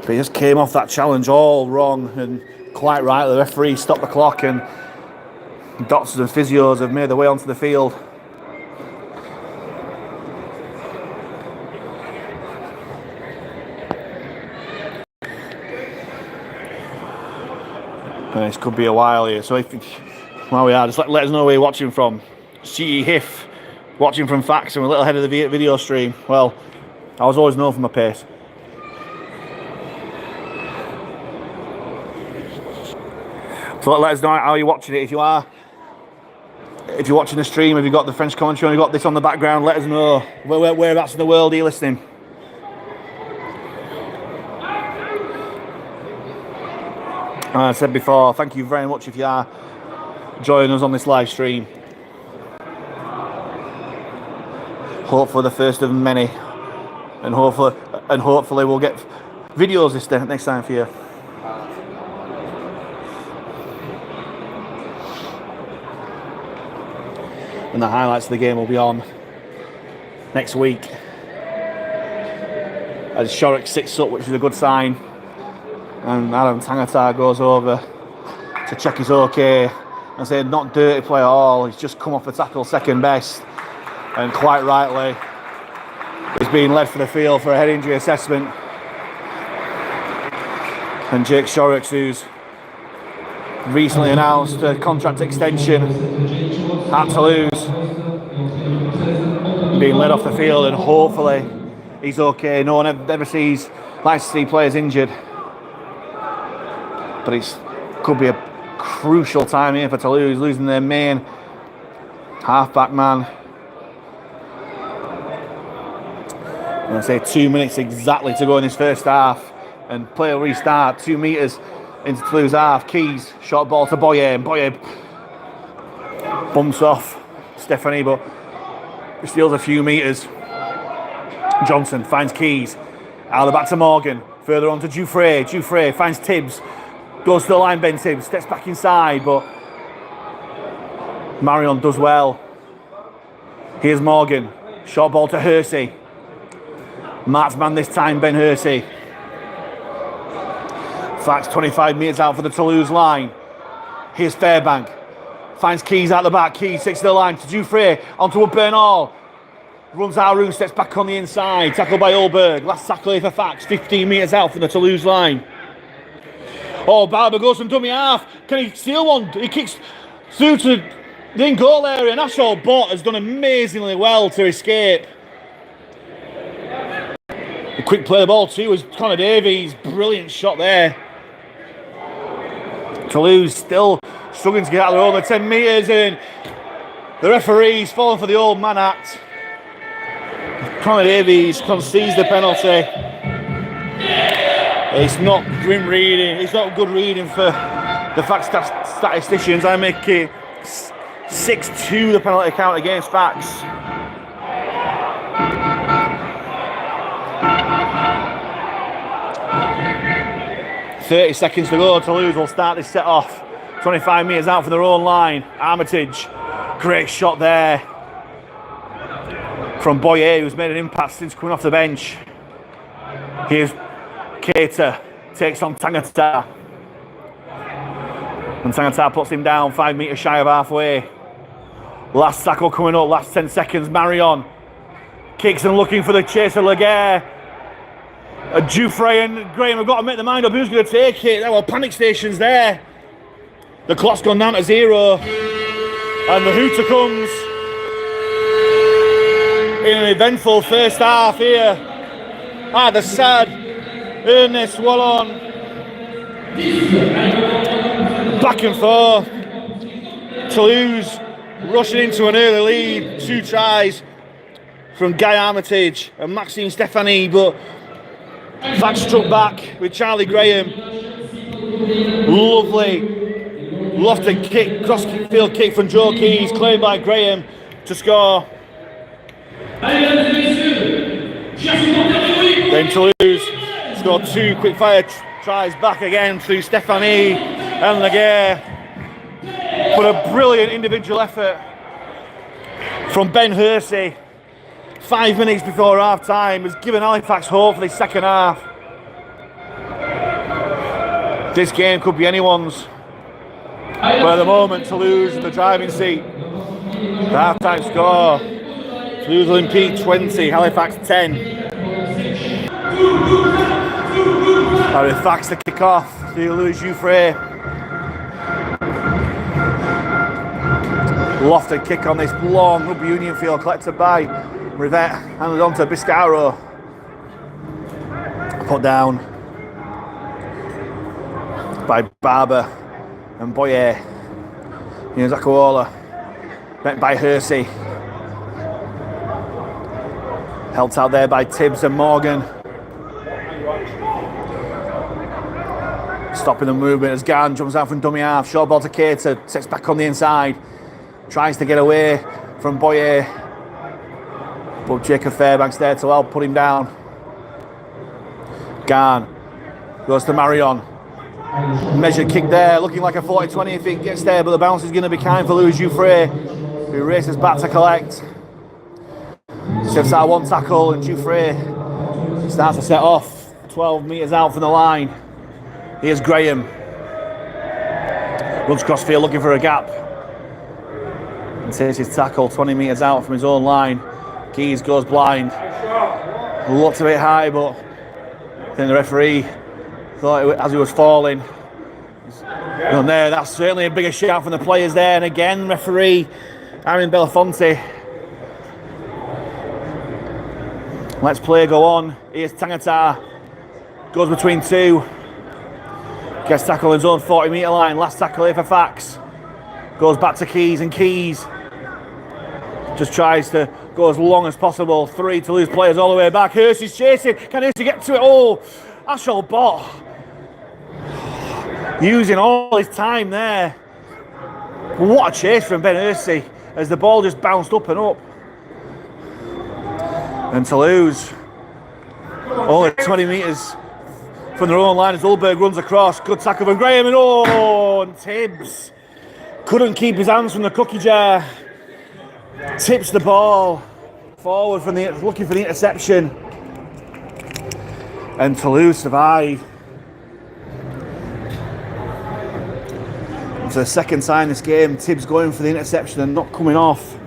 But he just came off that challenge all wrong, and quite right, the referee stopped the clock, and doctors and physios have made their way onto the field. And this could be a while here, so while we are, just let us know where you're watching from. CE Hiff, watching from Fax, and we're a little ahead of the video stream. Well, I was always known for my pace. So let us know how you're watching it. If you're watching the stream, have you got the French commentary, have you got this on the background, let us know. Whereabouts in the world are you listening? I said before, thank you very much if you are joining us on this live stream. Hopefully the first of many, and hopefully we'll get videos next time for you. And the highlights of the game will be on next week as Shorrock sits up, which is a good sign. And Adam Tangata goes over to check he's okay. I say not dirty play at all. He's just come off the tackle second best. And quite rightly, he's being led for the field for a head injury assessment. And Jake Shorrocks, who's recently announced a contract extension at Toulouse, being led off the field, and hopefully he's okay. No one ever likes to see players injured. But it could be a crucial time here for Toulouse, losing their main half-back man. And I say 2 minutes exactly to go in this first half, and play will restart 2 metres into Toulouse half. Keys, short ball to Boyer, and Boyer bumps off Stephanie, but steals a few metres. Johnson finds Keys, out of the back to Morgan, further on to Dufresne. Dufresne finds Tibbs, goes to the line, Ben Tibbs, steps back inside, but Marion does well. Here's Morgan, short ball to Hersey. Mark's man this time, Ben Hersey. Fax 25 metres out for the Toulouse line. Here's Fairbank, finds Keys out the back. Keys sticks to the line to Dufresne, onto Wood Bernal. Runs Haroun, steps back on the inside, tackled by Ulberg. Last tackle here for Fax, 15 metres out from the Toulouse line. Oh, Barber goes from dummy half. Can he steal one? He kicks through to the in-goal area, and Ashaw Bot has done amazingly well to escape. A quick play the ball too was Connor Davies. Brilliant shot there. Toulouse still struggling to get out of their own 10 metres, and the referee's fallen for the old man act. Connor Davies concedes the penalty. It's not grim reading, it's not good reading for the fact statisticians. I make it 6-2 the penalty count against Fax. .30 seconds to go. Toulouse will start this set off. 25 metres out from their own line. Armitage, great shot there from Boyer, who's made an impact since coming off the bench. Here's Keita, takes on Tangata. And Tangata puts him down 5 metres shy of halfway. Last tackle coming up, last 10 seconds. Marion kicks and looking for the chaser, Laguerre. Jouffre and Graham have got to make their mind up who's going to take it. There were panic stations there. The clock's gone down to 0. And the hooter comes in an eventful first half here at the Stade Ernest Wallon. Back and forth. Toulouse rushing into an early lead. 2 tries from Guy Armitage and Maxime Stephanie, but Fax struck back with Charlie Graham. Lovely lofted kick, cross field kick from Joe Keys, claimed by Graham to score. Then Toulouse scored 2 quick fire tries back again through Stephanie and Laguerre. But a brilliant individual effort from Ben Hersey. 5 minutes before half time has given Halifax hope for the second half. This game could be anyone's. But at the moment, Toulouse in the driving seat. The half time score: Toulouse Olympique 20, Halifax 10. Halifax to kick off to Louis Jouffre. Lofted kick on this long rugby union field, collected by Rivette, handed on to Biscaro. Put down by Barber and Boyer. Here's Akuola, met by Hersey. Helped out there by Tibbs and Morgan. Stopping the movement as Garn jumps out from dummy half. Short ball to Keita, sets back on the inside. Tries to get away from Boyer. But Jacob Fairbanks there to help put him down. Garn goes to Marion. Measured kick there, looking like a 40-20 if it gets there, but the bounce is going to be kind for Louis Jouffre, who races back to collect. Shifts out 1 tackle, and Jouffre starts to set off 12 metres out from the line. Here's Graham. Runs cross field looking for a gap. And takes his tackle 20 metres out from his own line. Keys goes blind. Looked a bit high, but I think the referee thought as he was falling. And there, that's certainly a bigger shout from the players there. And again, referee Aaron Belafonte. Let's play go on. Here's Tangata. Goes between 2. Gets tackled in his own 40 metre line. Last tackle here for Fax. Goes back to Keys, and Keys just tries to go as long as possible. 3 Toulouse players all the way back. Hersey's chasing. Can Hersey get to it? Oh, Ashel Bott using all his time there. What a chase from Ben Hersey as the ball just bounced up and up. And Toulouse only 20 metres from their own line as Ulberg runs across. Good tackle from Graham, and Tibbs couldn't keep his hands from the cookie jar. Tips the ball forward from looking for the interception. And Toulouse survive. For the second time this game, Tibbs going for the interception and not coming off.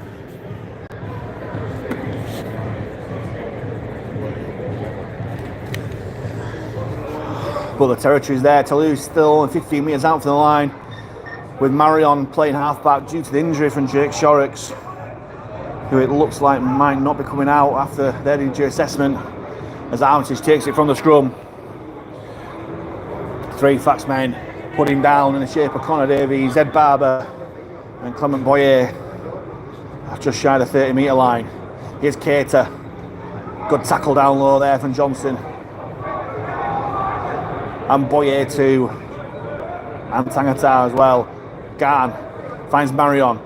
But the territory's there. Toulouse still only 15 metres out from the line, with Marion playing halfback due to the injury from Jake Shorrocks, who it looks like might not be coming out after their injury assessment, as Armitage takes it from the scrum. 3 Fax men put him down in the shape of Connor Davies, Ed Barber and Clement Boyer, just shy of the 30 metre line. Here's Cater, good tackle down low there from Johnson. And Boyer too, and Tangata as well. Garn finds Marion,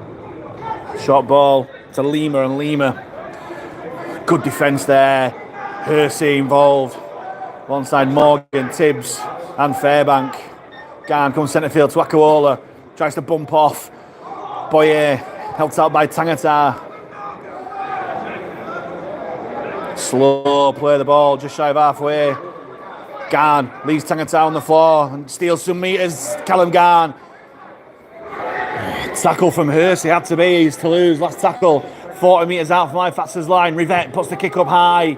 short ball to Lima, and Lima, good defence there. Hersey involved, alongside Morgan, Tibbs and Fairbank. Garn comes centre field to Akawola, tries to bump off. Boyer helped out by Tangata. Slow play the ball, just shy of halfway. Garn leaves Tangata on the floor and steals some metres. Callum Garn. Tackle from Hersey had to be. He's Toulouse, last tackle. 40 metres out from Halifax's line. Rivette puts the kick up high.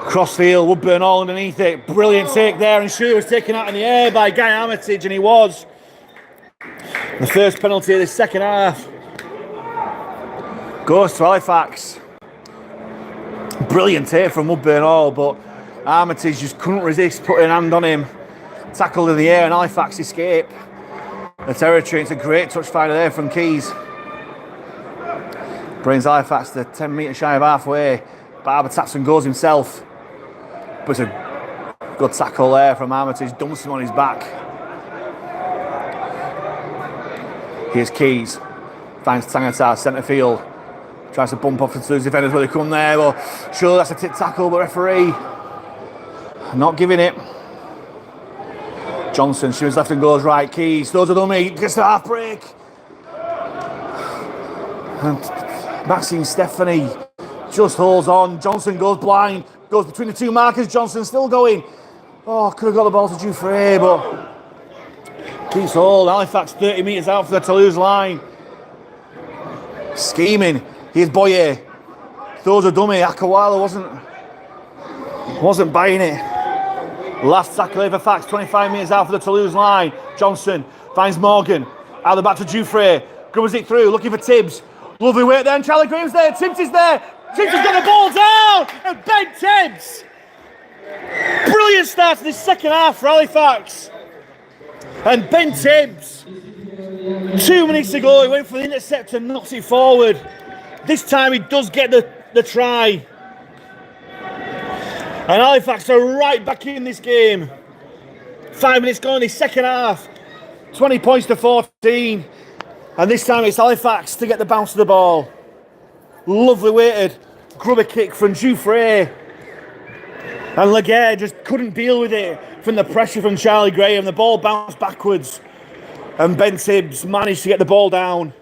Crossfield, Woodburn all underneath it. Brilliant take there, and Shu was taken out in the air by Guy Armitage, and he was. The first penalty of the second half goes to Halifax. Brilliant take from Woodburn all, but Armitage just couldn't resist putting a hand on him. Tackled in the air, and Halifax escape the territory. It's a great touch finder there from Keys. Brings Halifax to 10 metres shy of halfway. Barber taps and goes himself. But it's a good tackle there from Armitage. Dumps him on his back. Here's Keys. Finds Tangata, centre field. Tries to bump off the Toulouse defenders where they come there. Well, sure, that's a tip tackle, but referee not giving it. Johnson shoots left and goes right. Keys, throws a dummy, gets the half break. And Maxine Stephanie just holds on. Johnson goes blind, goes between the two markers. Johnson still going. Oh, could have got the ball to Dufresne, but keeps hold. Halifax 30 metres out for the Toulouse line. Scheming. Here's Boyer. Throws a dummy. Akawala wasn't buying it. Last tackle over Fax, 25 metres out for the Toulouse line. Johnson finds Morgan. Out the back to Dufresne. Grubbers it through, looking for Tibbs. Lovely work there, and Charlie Graham's there. Tibbs is there. Tibbs has got the ball down, and Ben Tibbs. Brilliant start to this second half for Halifax. And Ben Tibbs, 2 minutes ago, he went for the intercept and knocks it forward. This time he does get the try. And Halifax are right back in this game. 5 minutes gone in the second half. 20 points to 14. And this time it's Halifax to get the bounce of the ball. Lovely weighted grubber kick from Dufresne. And Laguerre just couldn't deal with it from the pressure from Charlie Graham. The ball bounced backwards. And Ben Tibbs managed to get the ball down.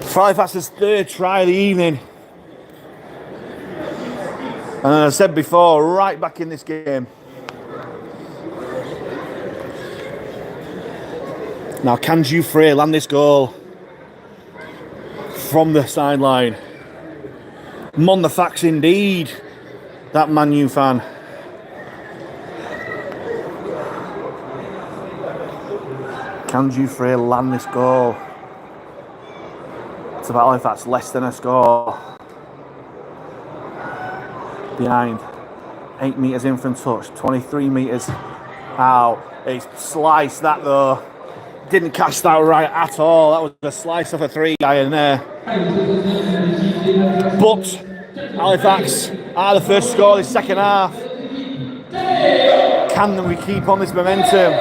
For Halifax's third try of the evening. And as I said before, right back in this game. Now, can Dufresne land this goal from the sideline? Mon the facts indeed, that Man U fan. Can Dufresne land this goal? It's about Halifax less than a score. Behind, 8 metres in from touch, 23 metres out. It's sliced that though. Didn't catch that right at all. That was a slice of a three guy in there. But Halifax are the first score of this second half. Can we keep on this momentum?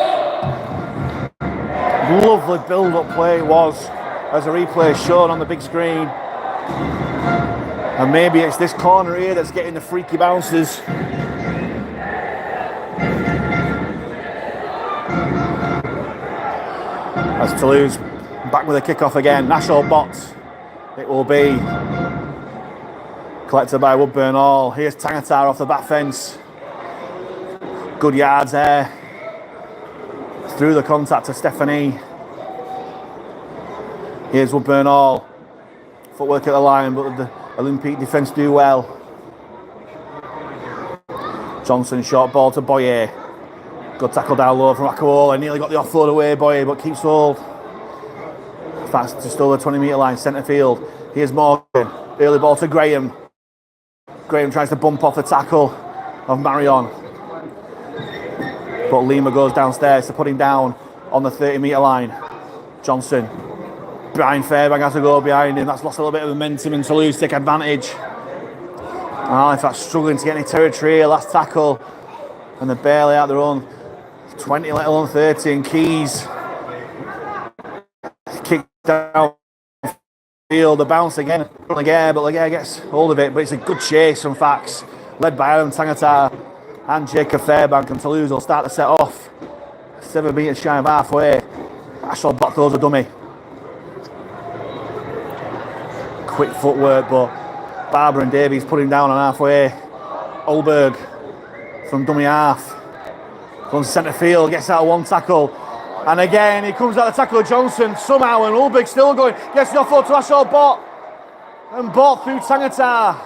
Lovely build-up play it was, as a replay shown on the big screen. And maybe it's this corner here that's getting the freaky bounces. As Toulouse back with a kick-off again. National Bots. It will be collected by Woodburn Hall. Here's Tangatar off the back fence. Good yards there. Through the contact to Stephanie. Here's Woodburn Hall. Footwork at the line, but the Olympique defence do well. Johnson, short ball to Boyer. Good tackle down low from Akawola. Nearly got the offload away, Boyer, but keeps hold. Fast just over the 20 metre line, centre field. Here's Morgan. Early ball to Graham. Graham tries to bump off the tackle of Marion. But Lima goes downstairs to put him down on the 30-metre line. Johnson. Brian Fairbank has to go behind him. That's lost a little bit of momentum and Toulouse take advantage. Halifax struggling to get any territory. Last tackle. And they're barely out their own 20, let alone 30. And Keys kicked down field. The bounce again. Laguerre, but Laguerre gets hold of it. But it's a good chase from Fax, led by Adam Tangata and Jacob Fairbank. And Toulouse will start to set off. 7 metres shy of halfway. Ashall Bot throws a dummy. Quick footwork, but Barber and Davies put him down on halfway. Olberg from dummy half. Runs centre field, gets out of one tackle. And again, he comes out the tackle of Johnson somehow, and Olberg still going. Gets the offload to Ashall Bot. And Bot through Tangata.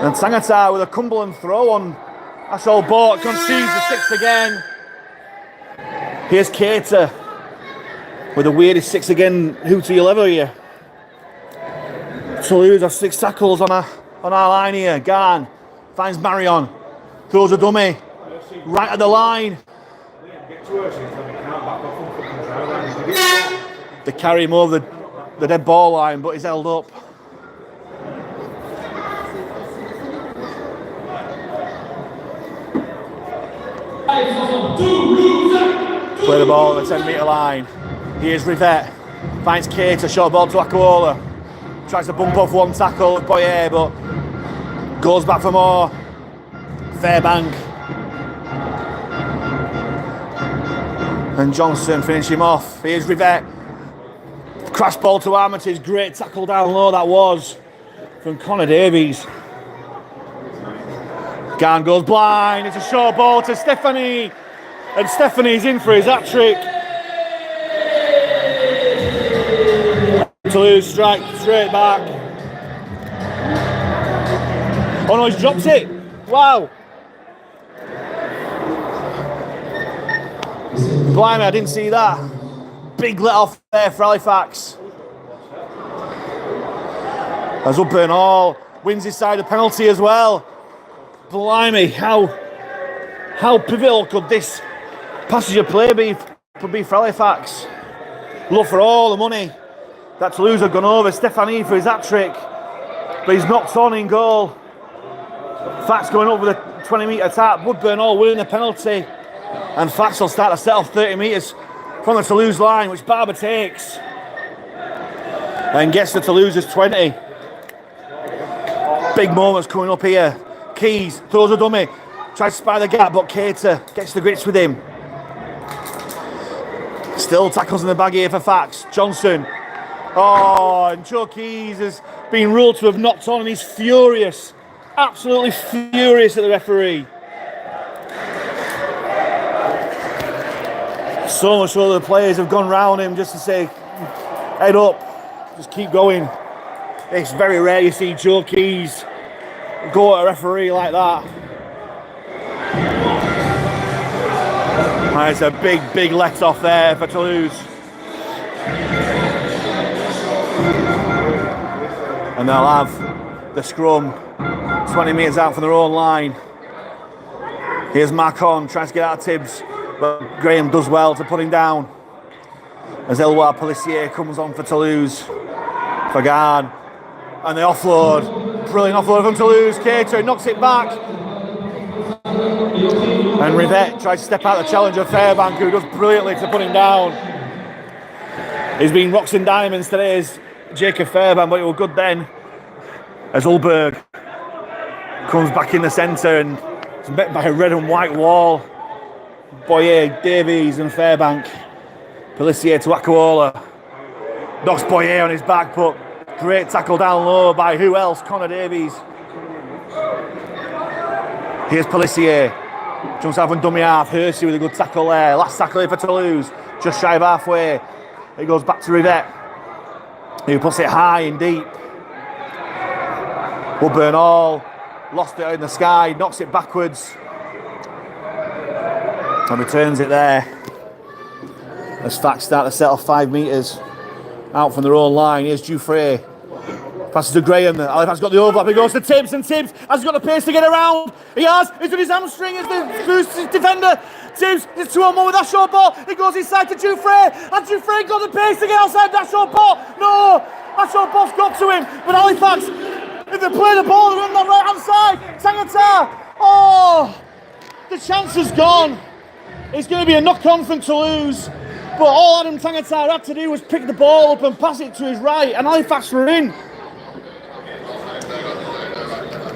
And Tangata with a Cumberland throw on Ashall Bot. Concedes the 6 again. Here's Cater with the weirdest 6 again hooter you'll ever hear. Toulouse have 6 tackles on our line here. Garn finds Marion, throws a dummy right at the line. They carry him over the dead ball line, but he's held up. Play the ball at the 10-metre line. Here's Rivette. Finds Cater, short ball to Akuola. Tries to bump off one tackle with Boyer, but goes back for more. Fairbank. And Johnson finish him off. Here's Rivette. Crash ball to Armitage. Great tackle down low that was from Connor Davies. Garn goes blind. It's a short ball to Stephanie. And Stephanie's in for his hat-trick. Toulouse strike straight back. Oh no, he's dropped it. Wow. Blimey, I didn't see that. Big let off there for Halifax. As Upburn Hall wins his side of penalty as well. Blimey, how pivotal could this passage of play be for Halifax? Look for all the money that Toulouse have gone over. Stephanie for his hat-trick, but he's knocked on in goal. Fax going up with a 20-metre tap. Woodburn Hall winning the penalty, and Fax will start to set off 30 metres from the Toulouse line, which Barber takes and gets to Toulouse's 20. Big moments coming up here. Keys throws a dummy, tries to spy the gap, but Cater gets the grips with him. Still tackles in the bag here for Fax. Johnson. Oh, and Joe Keys has been ruled to have knocked on, and he's furious. Absolutely furious at the referee. So much so the players have gone round him just to say, head up, just keep going. It's very rare you see Joe Keys go at a referee like that. It's a big let off there for Toulouse. And they'll have the scrum 20 metres out from their own line. Here's Macon, tries to get out of Tibbs, but Graham does well to put him down. As Elwar Pelissier comes on for Toulouse. For Garn. And the offload. Brilliant offload from Toulouse. Cater knocks it back. And Rivette tries to step out the challenge of Fairbank, who does brilliantly to put him down. He's been rocks and diamonds today, is Jacob Fairbank, but it was good then. As Ulberg comes back in the centre and is met by a red and white wall. Boyer, Davies and Fairbank. Pelissier to Akuola. Knocks Boyer on his back, but great tackle down low by who else? Connor Davies. Here's Pelissier. Jumps out from dummy half. Hersey with a good tackle there. Last tackle here for Toulouse. Just shy of halfway. It goes back to Rivette, who puts it high and deep. Woodburn Hall lost it in the sky. Knocks it backwards. And returns it there. As Fax start to set off 5 metres out from their own line. Here's Dufresne. Passes to Graham. Halifax got the overlap. He goes to Tibbs, and Tibbs has got the pace to get around. He has. He's got his hamstring as the defender. Tibbs is 2-on-1 with Ashaw Ball. He goes inside to Dufresne. And Dufresne got the pace to get outside Ashaw Ball. No! Ashaw Ball's got to him. But Halifax, if they play the ball, they're on the right hand side. Tangata. Oh! The chance is gone. It's going to be a knock-on from Toulouse. But all Adam Tangata had to do was pick the ball up and pass it to his right. And Halifax were in.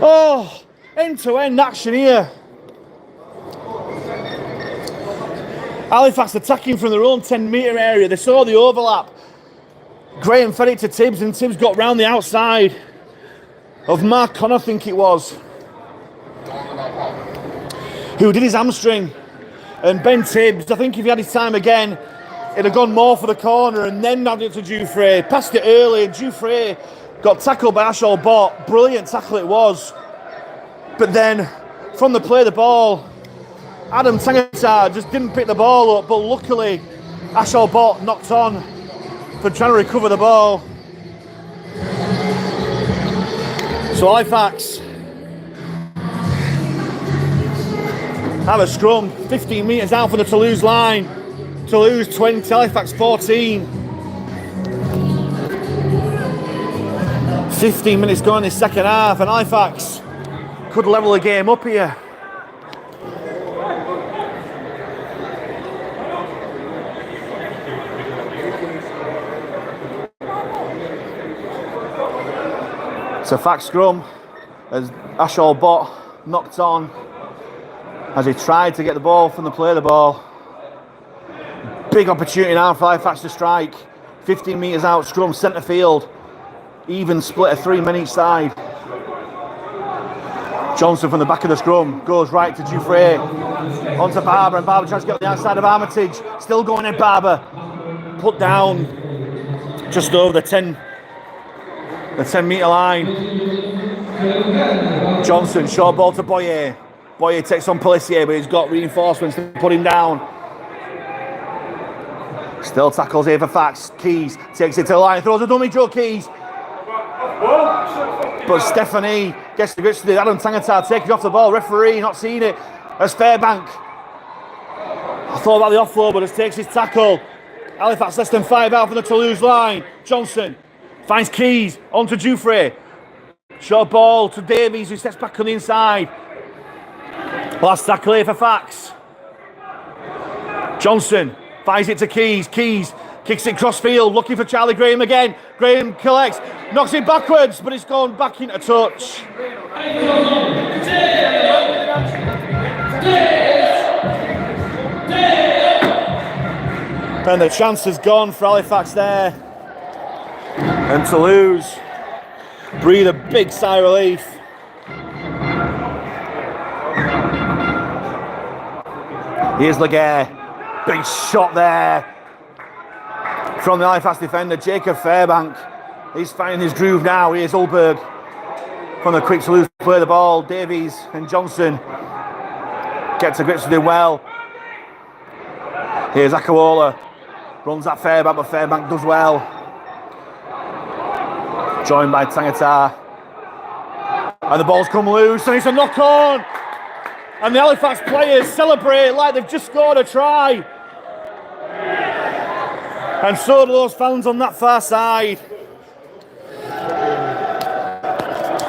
Oh, end-to-end action here. Halifax attacking from their own 10-metre area. They saw the overlap. Graham fed it to Tibbs, and Tibbs got round the outside of Mark Connor, I think it was, who did his hamstring. And Ben Tibbs, I think if he had his time again, he'd have gone more for the corner and then nabbed it to Dufresne. Passed it early, and Dufresne got tackled by Ashaw Bott. Brilliant tackle it was. But then, from the play of the ball, Adam Tangata just didn't pick the ball up, but luckily, Ashaw Bott knocked on for trying to recover the ball. So Halifax have a scrum, 15 metres out from the Toulouse line. Toulouse 20, Halifax 14. 15 minutes gone in the second half, and Halifax could level the game up here. It's a fact scrum as Ashaw Bott knocked on as he tried to get the ball from the play of the ball. Big opportunity now for Halifax to strike. 15 metres out, scrum, centre field. Even split of 3 men each side. Johnson from the back of the scrum goes right to Dufresne. Onto Barber, and Barber tries to get on the outside of Armitage. Still going in, Barber. Put down just over the 10 metre line. Johnson, short ball to Boyer. Boyer takes on Pelissier, but he's got reinforcements to put him down. Still tackles here for Fax. Keys takes it to the line, throws a dummy, Joe Keys. But Stephanie gets the grips to the Adam Tangata, taking off the ball. Referee not seeing it as Fairbank. I thought about the offload, but as takes his tackle. Halifax less than 5 out from the Toulouse line. Johnson finds Keys onto Dufresne. Short ball to Davies, who steps back on the inside. Last tackle here for Fax. Johnson finds it to Keys. Keys kicks it crossfield, looking for Charlie Graham again. Graham collects, knocks it backwards, but it's gone back into touch. And the chance has gone for Halifax there. And Toulouse breathe a big sigh of relief. Here's Laguerre. Big shot there from the Halifax defender, Jacob Fairbank. He's finding his groove now. Here's Ulberg from the quick Toulouse play the ball. Davies and Johnson get to grips with it well. Here's Akawola. Runs at Fairbank, but Fairbank does well. Joined by Tangata. And the ball's come loose, and it's a knock on. And the Halifax players celebrate like they've just scored a try. And so do those fans on that far side.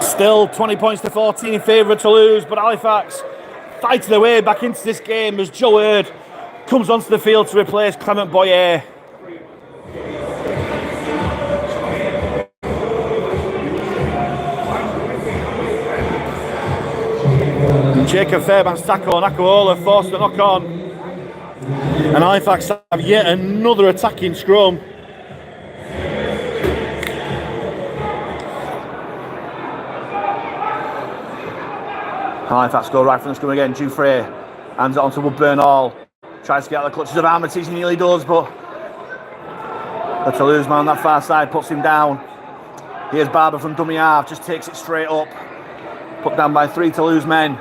Still 20 points to 14 in favour of Toulouse, but Halifax fighting their way back into this game as Joe Hurd comes onto the field to replace Clement Boyer. Jacob Fairbank's tackle on Akawola forced the knock on. And Halifax have yet another attacking scrum. Halifax go right from the scrum again. Dufresne hands it on to Woodburn Hall. Tries to get out of the clutches of Armitage, he nearly does, but the Toulouse man on that far side puts him down. Here's Barber from dummy half, just takes it straight up. Put down by 3 Toulouse men.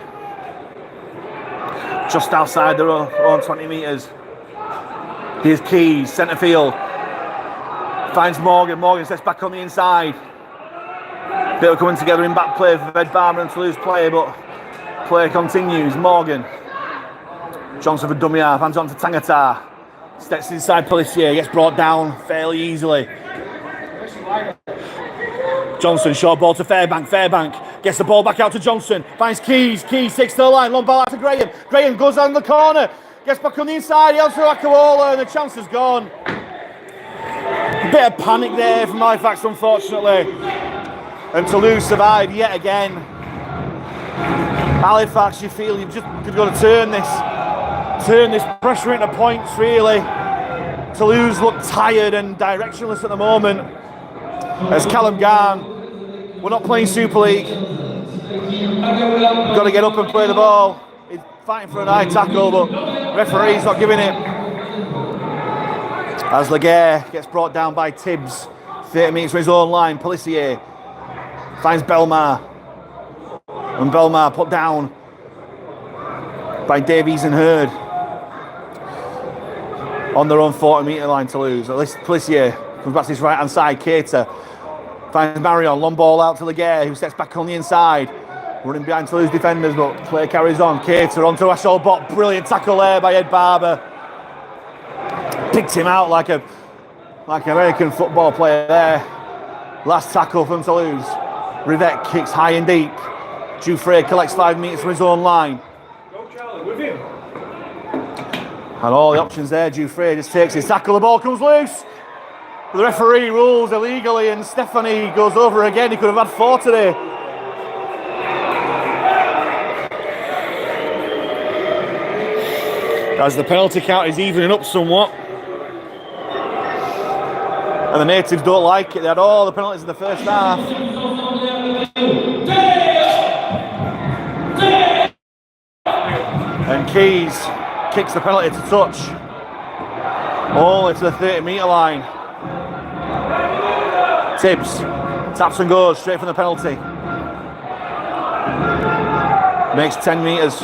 Just outside their own 20 metres. Here's Keys, centre field. Finds Morgan. Morgan steps back on the inside. Bit of coming together in back play for Ed Barber and Toulouse player, but play continues. Morgan. Johnson for dummy half, hands on to Tangata. Steps inside Pelissier, gets brought down fairly easily. Johnson, short ball to Fairbank gets the ball back out to Johnson, finds Keys takes to the line, long ball out to Graham goes down the corner, gets back on the inside, he to Akawola, and the chance is gone. A bit of panic there from Halifax, unfortunately, and Toulouse survived yet again. Halifax, you feel you've just got to turn this pressure into points, really. Toulouse look tired and directionless at the moment. As Callum Garn, we're not playing Super League. Got to get up and play the ball. He's fighting for an high tackle, but referee's not giving it. As Laguerre gets brought down by Tibbs, 30 metres from his own line. Pelissier finds Belmar, and Belmar put down by Davies and Hurd. On their own 40-metre line to lose. At least Pelissier comes back to his right-hand side. Cater finds Marion. Long ball out to Laguerre, who steps back on the inside. Running behind Toulouse defenders, but play carries on. Cater onto Ashol Bot. Brilliant tackle there by Ed Barber. Picked him out like an American football player there. Last tackle from Toulouse. Rivette kicks high and deep. Jouffre collects 5 metres from his own line. Go Charlie, with him. And all the options there. Jouffre just takes his tackle. The ball comes loose. The referee rules illegally, and Stephanie goes over again. He could have had 4 today. As the penalty count is evening up somewhat. And the natives don't like it. They had all the penalties in the first half. And Keys kicks the penalty to touch. Only to the 30-metre line. Tibbs taps and goes straight from the penalty. Makes 10 metres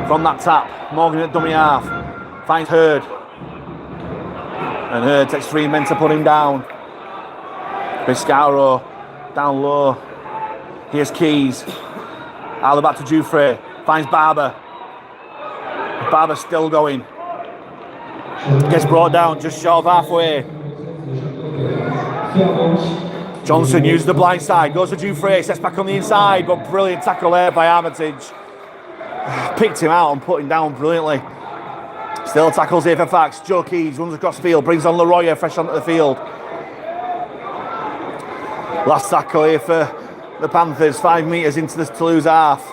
from that tap. Morgan at dummy half. Finds Hurd. And Hurd takes 3 men to put him down. Biscaro down low. Here's Keys. Out the back to Jouffre. Finds Barber. Barber still going. Gets brought down just short of halfway. Johnson uses the blind side. Goes to Jouffre. Sets back on the inside. But brilliant tackle there by Armitage. Picked him out and put him down brilliantly. Still tackles here for Fax. Joe Keys runs across field. Brings on Leroy fresh onto the field. Last tackle here for the Panthers. 5 metres into the Toulouse half.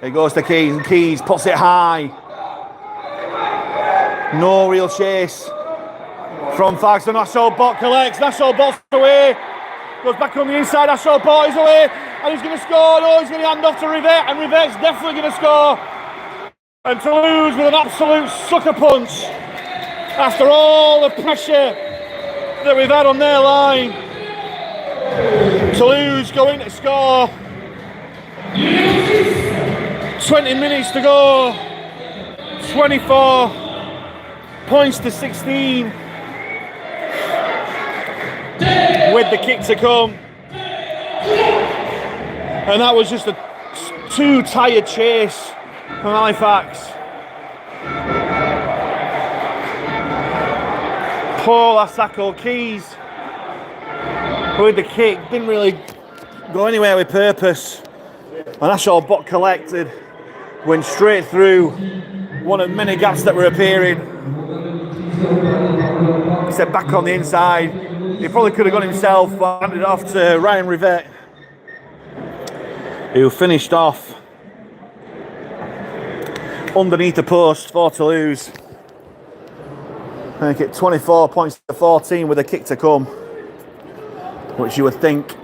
It goes to Keys, and Keys puts it high. No real chase from Fax. And Ashol Bot collects. Ashol Bot's away. Goes back on the inside. Ashol Bot is away. And he's going to score. No, he's going to hand off to Rivette. And Rivette's definitely going to score. And Toulouse with an absolute sucker punch. After all the pressure that we've had on their line. Toulouse going to score. 20 minutes to go. 24 points to 16. With the kick to come. And that was just a too tired chase from Halifax. Poor last tackle. Keys with the kick didn't really go anywhere with purpose. And Ashol Bot collected, went straight through one of many gaps that were appearing. He said back on the inside. He probably could have gone himself, but handed it off to Ryan Rivette, who finished off underneath the post for Toulouse. Make it 24 points to 14 with a kick to come, which you would think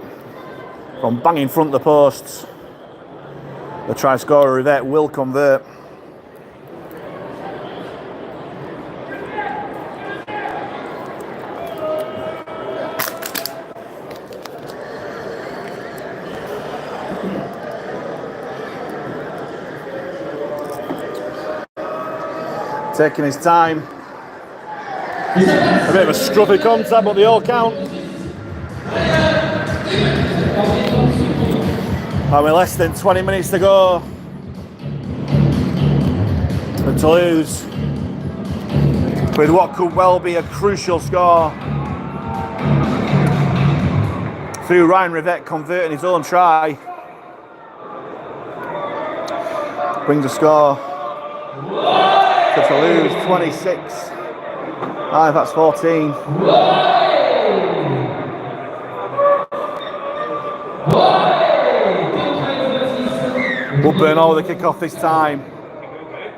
from bang in front of the posts, the try scorer Rivette will convert. Taking his time. A bit of a scruffy contact, but they all count. And with less than 20 minutes to go for Toulouse, with what could well be a crucial score through Ryan Rivette converting his own try, brings the score to Toulouse 26, Halifax 14. Woodburn over the kick-off this time.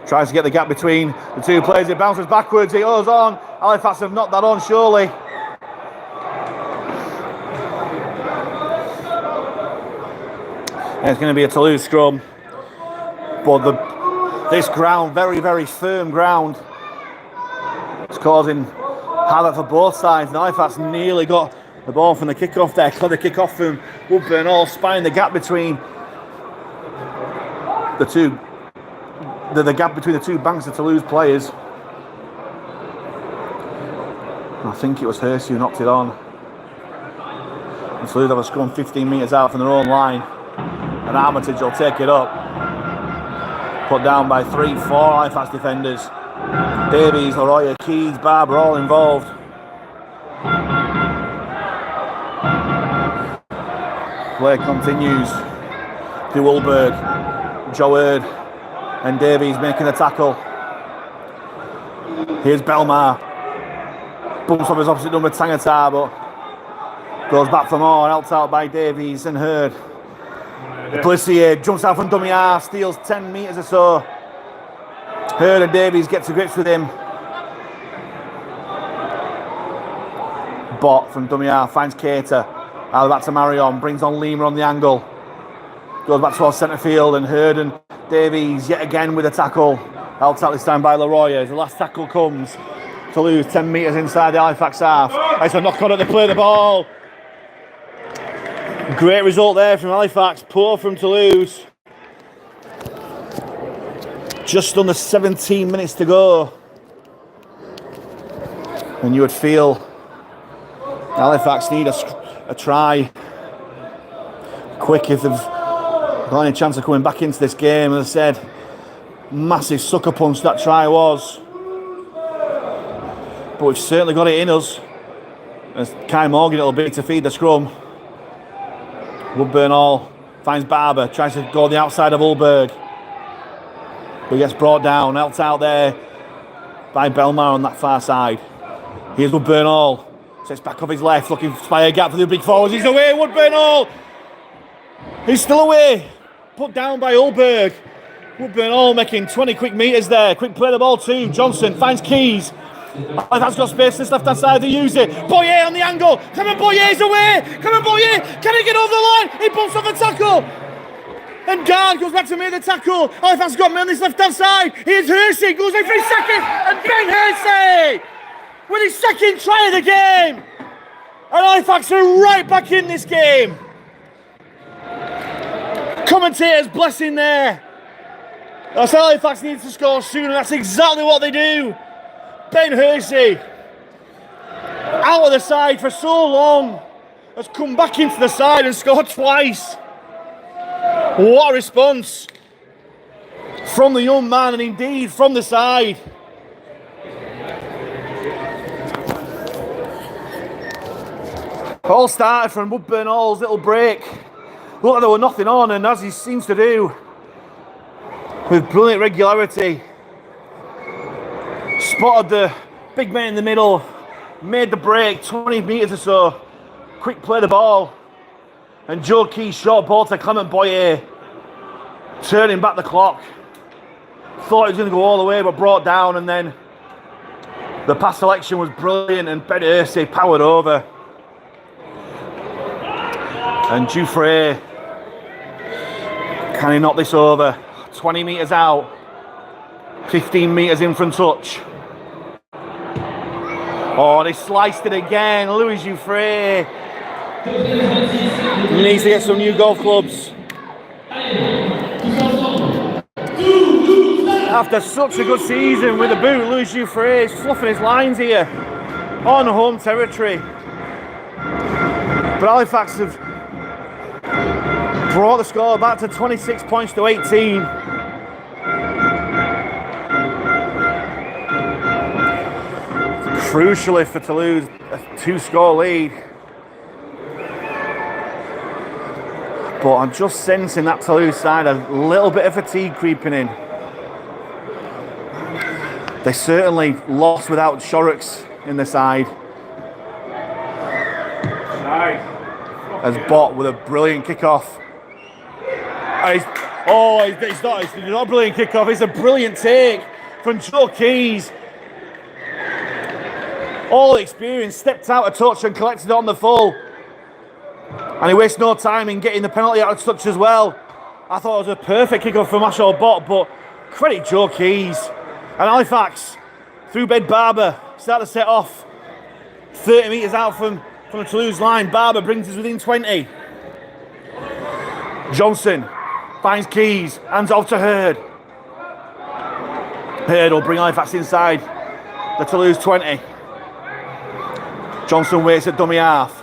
Tries to get the gap between the two players. It bounces backwards. It goes on. Halifax have knocked that on, surely. And it's going to be a Toulouse scrum. But this ground, very, very firm ground, it's causing havoc for both sides. And Halifax nearly got the ball from the kick-off there. Clever kick-off from Woodburn, all spying the gap between the two. The gap between the two banks of Toulouse players. I think it was Hersey who knocked it on. And Toulouse have a scrum 15 metres out from their own line. And Armitage will take it up. Put down by 3-4 Halifax defenders. Davies, Leroy, Keys, Barber all involved. Play continues to Ulberg, Joe Hurd and Davies making the tackle. Here's Belmar. Bumps off his opposite number, Tangata, but goes back for more, helped out by Davies and Hurd. Plissier jumps out from Dummiar, steals 10 metres or so. Hurd and Davies get to grips with him. Bot from Dummiar finds Cater. Out back to Marion, brings on Lima on the angle. Goes back towards centre field, and Hurd and Davies yet again with a tackle. Helped out this time by Leroy as the last tackle comes. Toulouse 10 metres inside the Halifax half. It's a knock on at the play of the ball. Great result there from Halifax, poor from Toulouse. Just under 17 minutes to go. And you would feel Halifax need a try quick if they've got any chance of coming back into this game. As I said, massive sucker punch that try was. But we've certainly got it in us. As Kai Morgan it'll be to feed the scrum. Woodburn all finds Barber, tries to go on the outside of Ulberg. But gets brought down, helped out there by Belmar on that far side. Here's Woodburn all. Sets back off his left, looking to spy a gap for the big forwards. He's away, Woodburn all. He's still away. Put down by Ulberg. Woodburn all making 20 quick metres there. Quick play the ball too. Johnson finds Keys. That's got space to this left hand side to use it. Boyer on the angle. Come on, Boyer's away. Come on, Boyer. Can he get over the line? He bumps off the tackle. And Guard goes back to make the tackle. Halifax got me on this left hand side. Here's Hersey. Goes in for his second. And Ben Hersey with his second try of the game. And Halifax are right back in this game. Commentators blessing there. That's Halifax needs to score soon, and that's exactly what they do. Ben Hersey, out of the side for so long, has come back into the side and scored twice. What a response from the young man, and indeed from the side. All started from Woodburn Hall's little break. Looked like there were nothing on, and as he seems to do, with brilliant regularity, spotted the big man in the middle, made the break, 20 metres or so, quick play the ball, and Joe Key's short ball to Clement Boyer, turning back the clock. Thought he was going to go all the way, but brought down, and then the pass selection was brilliant, and Ben Hersey powered over. And Dufresne, can he knock this over? 20 metres out, 15 metres in from touch. Oh, they sliced it again. Louis Dufresne needs to get some new golf clubs. After such a good season with the boot, Louis Dufresne is fluffing his lines here on home territory. But Halifax have Brought the score back to 26 points to 18. Crucially for Toulouse, a 2-score lead. But I'm just sensing that Toulouse side a little bit of fatigue creeping in. They certainly lost without Shorrocks in the side. Nice. As Bott with a brilliant kickoff. It's not a brilliant kickoff, it's a brilliant take from Joe Keys. All experience, stepped out a touch and collected it on the full. And he wastes no time in getting the penalty out of touch as well. I thought it was a perfect kickoff from Ashall Bott, but credit Joe Keys. And Halifax, through bed Barber, start to set off 30 metres out from the Toulouse line. Barber brings us within 20. Johnson finds Keys, hands off to Hurd. Hurd will bring Halifax inside the Toulouse 20. Johnson waits at dummy half.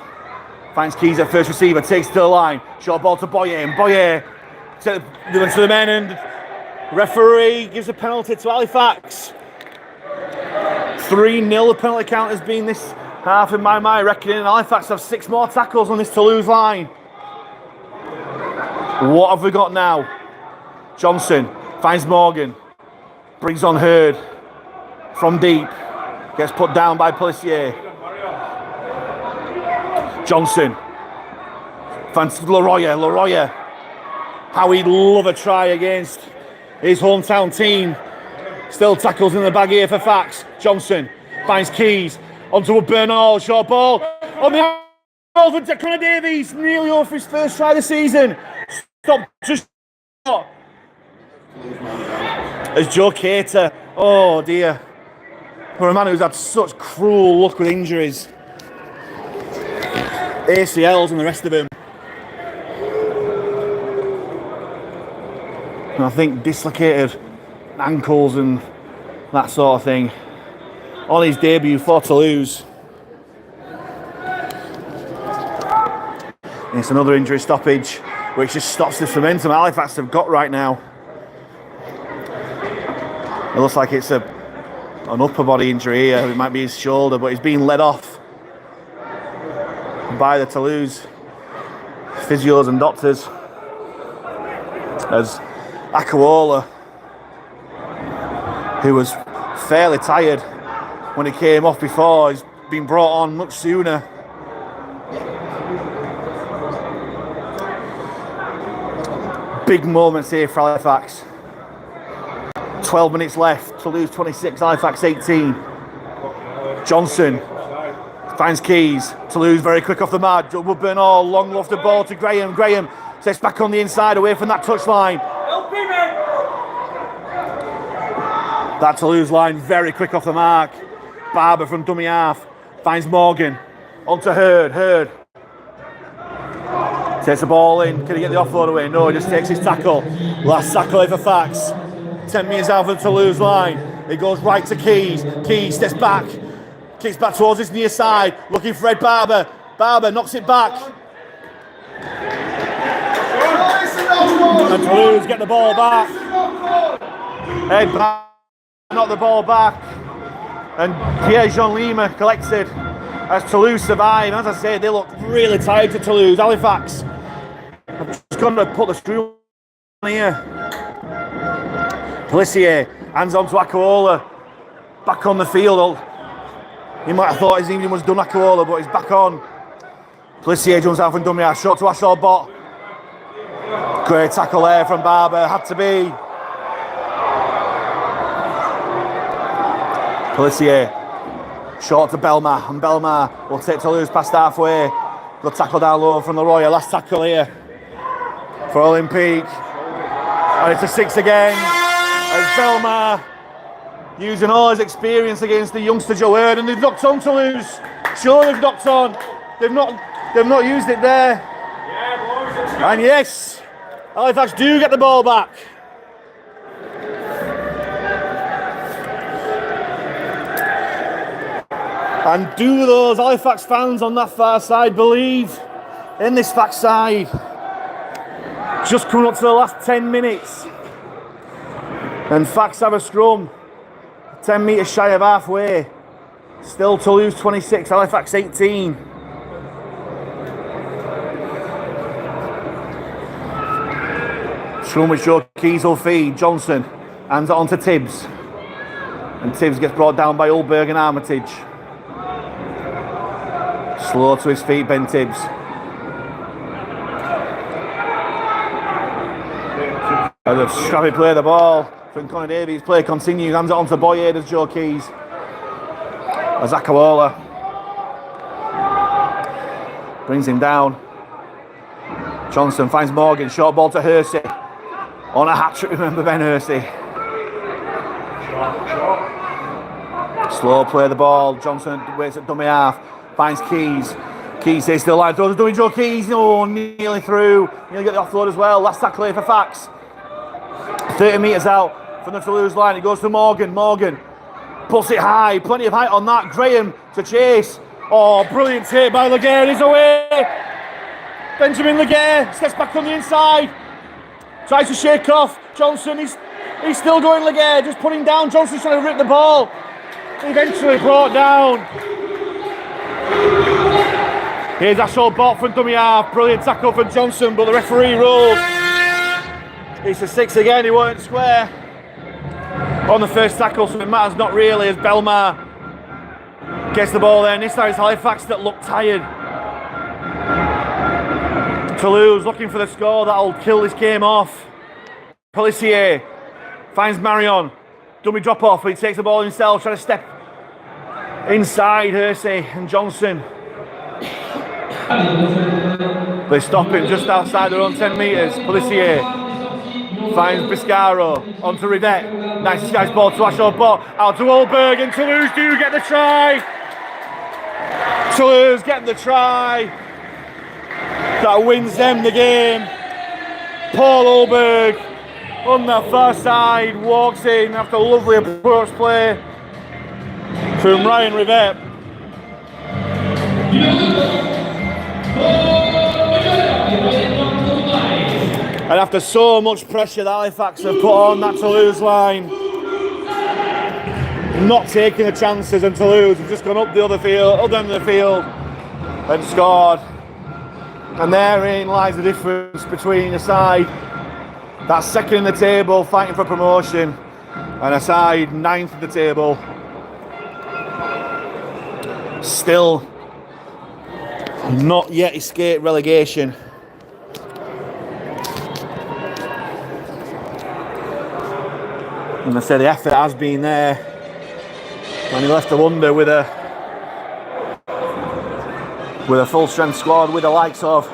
Finds Keys at first receiver, takes to the line. Short ball to Boyer, and Boyer to the men, and referee gives a penalty to Halifax. 3-0 the penalty count has been this half in my reckoning, and Halifax have 6 more tackles on this Toulouse line. What have we got now? Johnson finds Morgan, brings on Hurd from deep, gets put down by Pelissier. Johnson finds Leroyer. How he'd love a try against his hometown team. Still tackles in the bag here for Fax. Johnson finds Keys onto a Bernal, short ball on the over to Connor Davies, nearly over his first try of the season. Stop, just stop. As Joe Cater, oh dear, for a man who's had such cruel luck with injuries, ACLs and the rest of him. And I think dislocated ankles and that sort of thing on his debut for Toulouse. And it's another injury stoppage which just stops this momentum Halifax have got right now. It looks like it's an upper body injury here. It might be his shoulder, but he's being led off by the Toulouse physios and doctors as Akawola, who was fairly tired when he came off before, he's been brought on much sooner. Big moments here for Halifax. 12 minutes left, Toulouse 26, Halifax 18. Johnson finds Keys. Toulouse very quick off the mark. Bernal long off the ball to Graham. Graham sets back on the inside away from that touchline. That Toulouse line very quick off the mark. Barber from dummy half finds Morgan onto Hurd. Hurd takes the ball in. Can he get the offload away? No, he just takes his tackle. Last tackle for Fax. 10 metres out of the Toulouse line. It goes right to Keys. Keys steps back. Kicks back towards his near side. Looking for Ed Barber. Barber knocks it back. And Toulouse get the ball back. Ed Barber knocked the ball back. And Pierre-Jean Lima collected as Toulouse survive. As I said, they look really tired to Toulouse. Halifax have just got to put the screw on here. Pelissier hands on to Akawola. Back on the field. He might have thought his evening was done, Akawola, but he's back on. Pelissier jumps out from dummy half. Shot to Ashall Bott. Great tackle there from Barber. Had to be. Pelissier. Short to Belmar. And Belmar will take Toulouse past halfway. Good tackle down low from Leroy. Last tackle here for Olympique. And it's a 6 again. As Belmar using all his experience against the youngster Joe Hurd, and they've knocked on Toulouse. Sure, they've knocked on. They've not used it there. And yes, Halifax do get the ball back. And do those Halifax fans on that far side believe in this backside? Just coming up to the last 10 minutes. And Fax have a scrum. 10 metres shy of halfway. Still Toulouse 26, Halifax 18. Scrum with Joe Keys will feed. Johnson hands it on to Tibbs. And Tibbs gets brought down by Ulberg and Armitage. Slow to his feet, Ben Tibbs. As a scrappy play the ball from Conor Davies. Play continues. Hands it on to Boyade as Joe Keys. Azakawola brings him down. Johnson finds Morgan. Short ball to Hersey. On a hat-trick, remember Ben Hersey. Slow play the ball. Johnson waits at dummy half. Finds Keys. Keys stays still line. Throws a dummy Joe Keys. Oh, nearly through. Nearly get the offload as well. Last tackle here for Fax. 30 metres out from the Toulouse line. It goes to Morgan. Morgan puts it high. Plenty of height on that. Graham to chase. Oh, brilliant take by Laguerre. He's away. Benjamin Laguerre steps back on the inside. Tries to shake off Johnson. He's still going Laguerre. Just putting down. Johnson's trying to rip the ball. Eventually brought down. Here's Ashall Bott from dummy half. Brilliant tackle from Johnson, but the referee rules. It's a 6 again. He weren't square on the first tackle, so it matters not really as Belmar gets the ball there. And this time it's Halifax that look tired. Toulouse looking for the score that'll kill this game off. Pelissier finds Marion. Dummy drop off, but he takes the ball himself, trying to step inside Hersey and Johnson. They stop him just outside their own 10 metres. Pelissier finds Biscaro onto Rivette. Nice disguised ball to Ashall Bott. Out to Ulberg, and Toulouse do get the try. Toulouse getting the try that wins them the game. Paul Ulberg on the far side walks in after a lovely approach play from Ryan Rivette. And after so much pressure that Halifax have put on that Toulouse line, not taking the chances, and Toulouse have just gone up the other end of the field and scored. And therein lies the difference between a side that's second in the table fighting for promotion and a side ninth in the table still not yet escaped relegation. And I say the effort has been there, and he left to wonder with a full strength squad with the likes of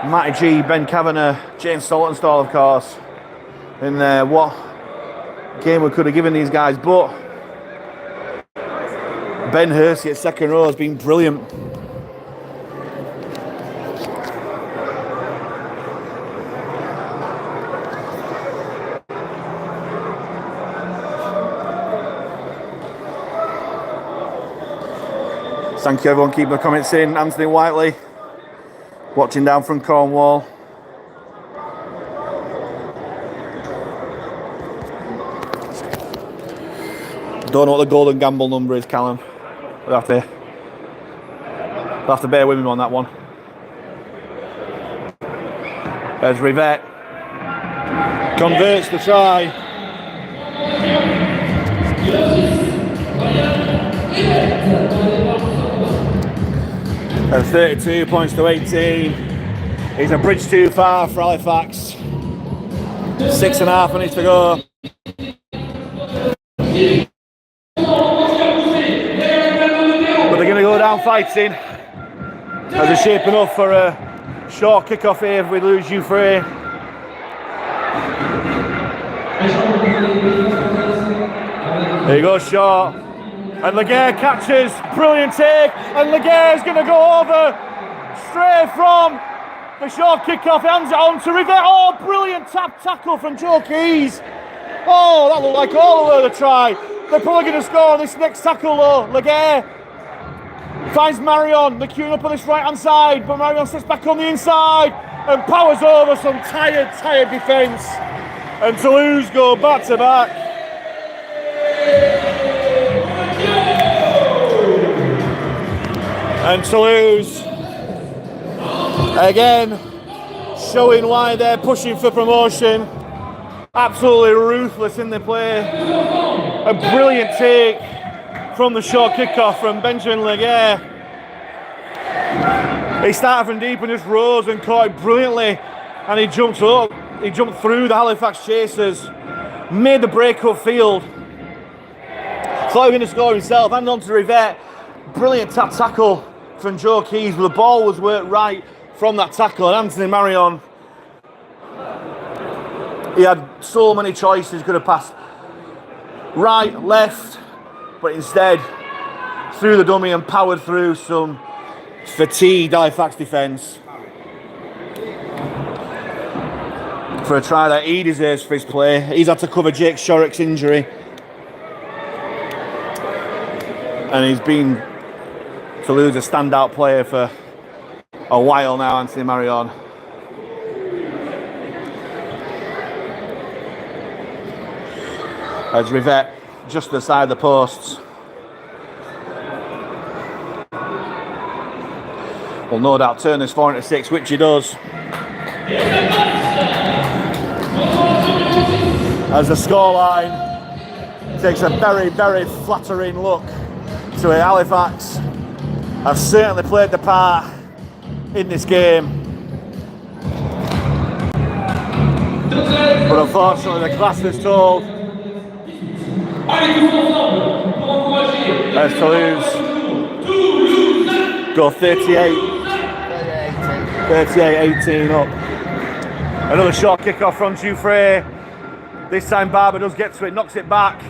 Matty G, Ben Kavanagh, James Saltonstall, of course, in there. What game we could have given these guys, but Ben Hersey at second row has been brilliant. Thank you everyone, keep the comments in. Anthony Whiteley, watching down from Cornwall. Don't know what the golden gamble number is, Callum. We'll have to bear with him on that one. There's Rivette. Converts the try. And 32 points to 18. He's a bridge too far for Halifax. 6.5 minutes to go. But they're going to go down fighting as they're shaping up for a short kick-off here if we lose Jouffre. There you go, short. And Laguerre catches, brilliant take, and Laguerre's going to go over straight from the short kick-off, hands it on to Rivette. Oh, brilliant tackle from Joe Keys. Oh, that looked like all over the try. They're probably going to score this next tackle though. Laguerre finds Marion, they're queuing up on this right-hand side, but Marion sits back on the inside. and powers over some tired defence. And Toulouse go back to back. And Toulouse, again, showing why they're pushing for promotion. Absolutely ruthless in the play. A brilliant take from the short kickoff from Benjamin Laguerre. He started from deep and just rose and caught it brilliantly. And he jumped up. He jumped through the Halifax chasers. Made the break upfield. Thought he was going to score himself. Handed on to Rivette. Brilliant tackle from Joe Keys. But the ball was worked right from that tackle. And Anthony Marion, he had so many choices. Could have passed right, left. But instead, threw the dummy and powered through some fatigued Halifax defence for a try that he deserves for his play. He's had to cover Jake Shorrock's injury, and he's been to lose a standout player for a while now, Anthony Marion. As Rivette just the side of the posts. Will no doubt turn this 4-6, which he does. As the scoreline takes a very, very flattering look to Halifax have certainly played the part in this game. But unfortunately, the class was told as Toulouse go 38-18 up. Another short kick-off from Dufresne. This time Barber does get to it, knocks it back,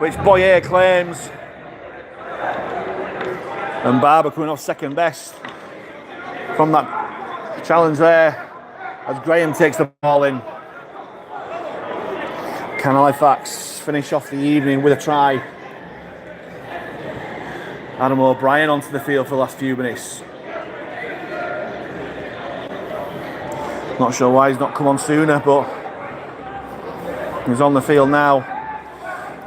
which Boyer claims. And Barber coming off second best from that challenge there as Graham takes the ball in. Can Halifax finish off the evening with a try? Adam O'Brien onto the field for the last few minutes. Not sure why he's not come on sooner, but he's on the field now.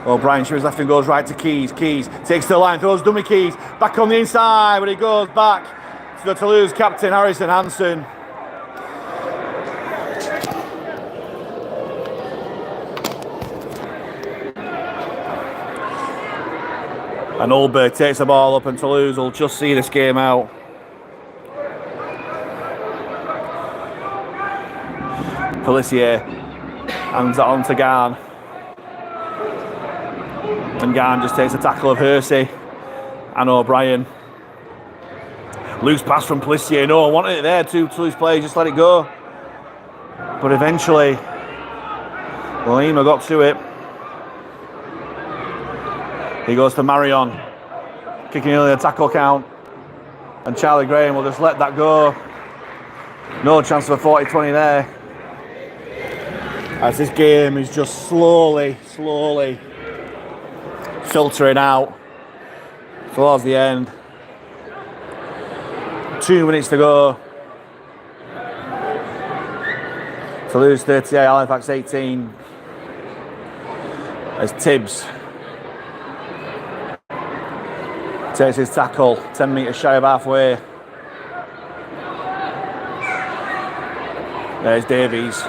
O'Brien shows left and goes right to Keys. Keys takes the line, throws dummy Keys back on the inside, but he goes back to the Toulouse captain Harrison Hansen. And Oldberg takes the ball up and Toulouse will just see this game out. Pelissier hands it on to Garn. And Garn just takes a tackle of Hersey and O'Brien. Loose pass from Pelissier. No, I wanted it there. Two Toulouse players just let it go. But eventually, Lima got to it. He goes to Marion, kicking early a tackle count, and Charlie Graham will just let that go. No chance of a 40-20 there. As this game is just slowly filtering out towards the end. 2 minutes to go. Toulouse 38, Halifax 18. As Tibbs takes his tackle, 10 metres shy of halfway. There's Davies.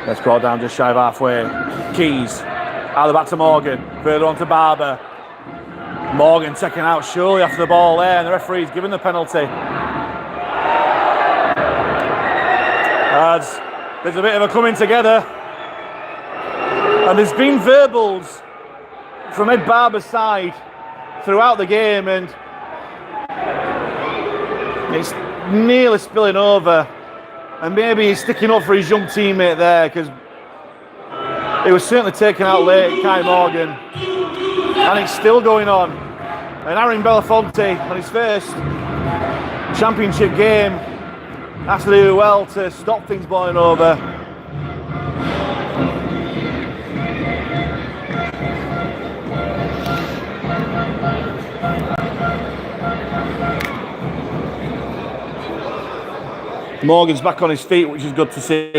Let's go down just shy of halfway. Keys, out the back to Morgan, further on to Barber. Morgan taken out surely after the ball there, and the referee's given the penalty. As there's a bit of a coming together. And there's been verbals from Ed Barber's side throughout the game, and it's nearly spilling over. And maybe he's sticking up for his young teammate there, because he was certainly taken out late, Kai Morgan. And it's still going on. And Aaron Belafonte, on his first championship game, has to do well to stop things boiling over. Morgan's back on his feet, which is good to see.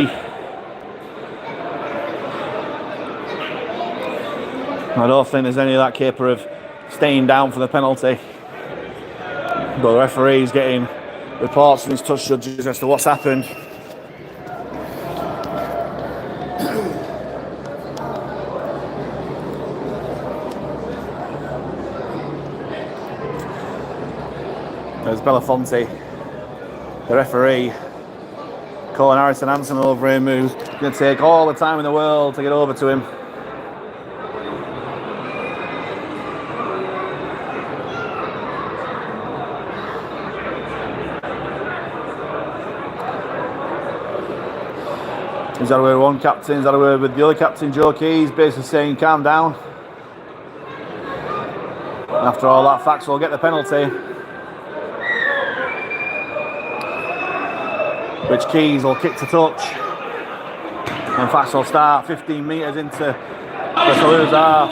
I don't think there's any of that caper of staying down for the penalty. But the referee's getting reports from his touch judges as to what's happened. There's Belafonte, the referee, calling Harrison Hansen over him, who's going to take all the time in the world to get over to him. He's had a word with one captain, he's had a word with the other captain, Joe Keys, basically saying calm down. After all that, Fax will get the penalty, which Keys will kick to touch. And Fax will start 15 metres into the Toulouse half.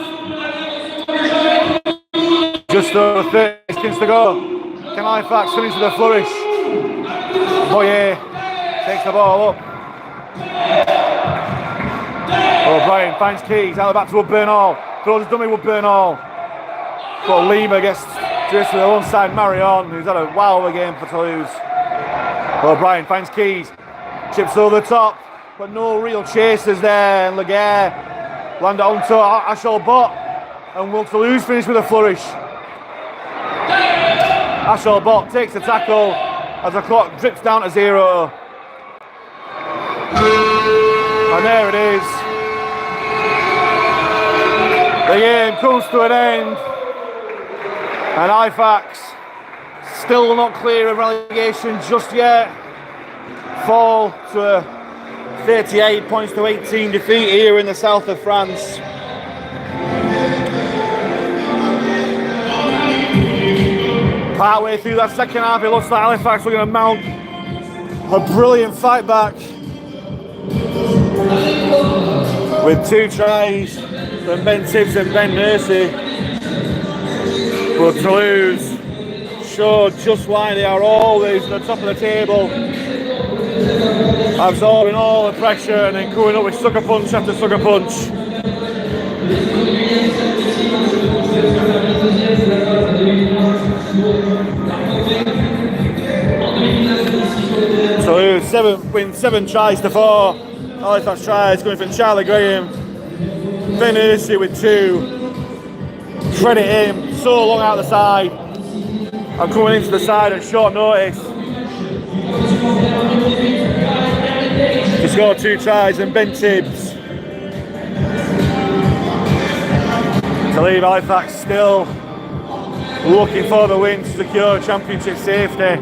Just over 30 seconds to go. Can Halifax finish with a flourish? Boyer takes the ball up. O'Brien finds Keys, out the back to Woodburn Hall. Throws his dummy Woodburn Hall. But Lima gets just to the one side, Marion, who's had a wow of a game for Toulouse. O'Brien finds Keys, chips over the top, but no real chasers there. And Laguerre land it onto Ashall Bott, and will Toulouse finish with a flourish? Ashall Bott takes the tackle as the clock drips down to 0. And there it is. The game comes to an end, and Halifax still not clear of relegation just yet. Fall to a 38 points to 18 defeat here in the south of France. Partway through that second half, it looks like Halifax are going to mount a brilliant fight back with 2 tries from Ben Tibbs and Ben Mercy. But Toulouse showed just why they are always at the top of the table, absorbing all the pressure and then going up with sucker punch after sucker punch. Toulouse win 7 tries to 4. Halifax tries going from Charlie Graham. Ben Mercy with 2. Credit him, so long out the side. I'm coming into the side at short notice. He scored 2 tries, and Ben Tibbs to leave Halifax still looking for the win to secure championship safety.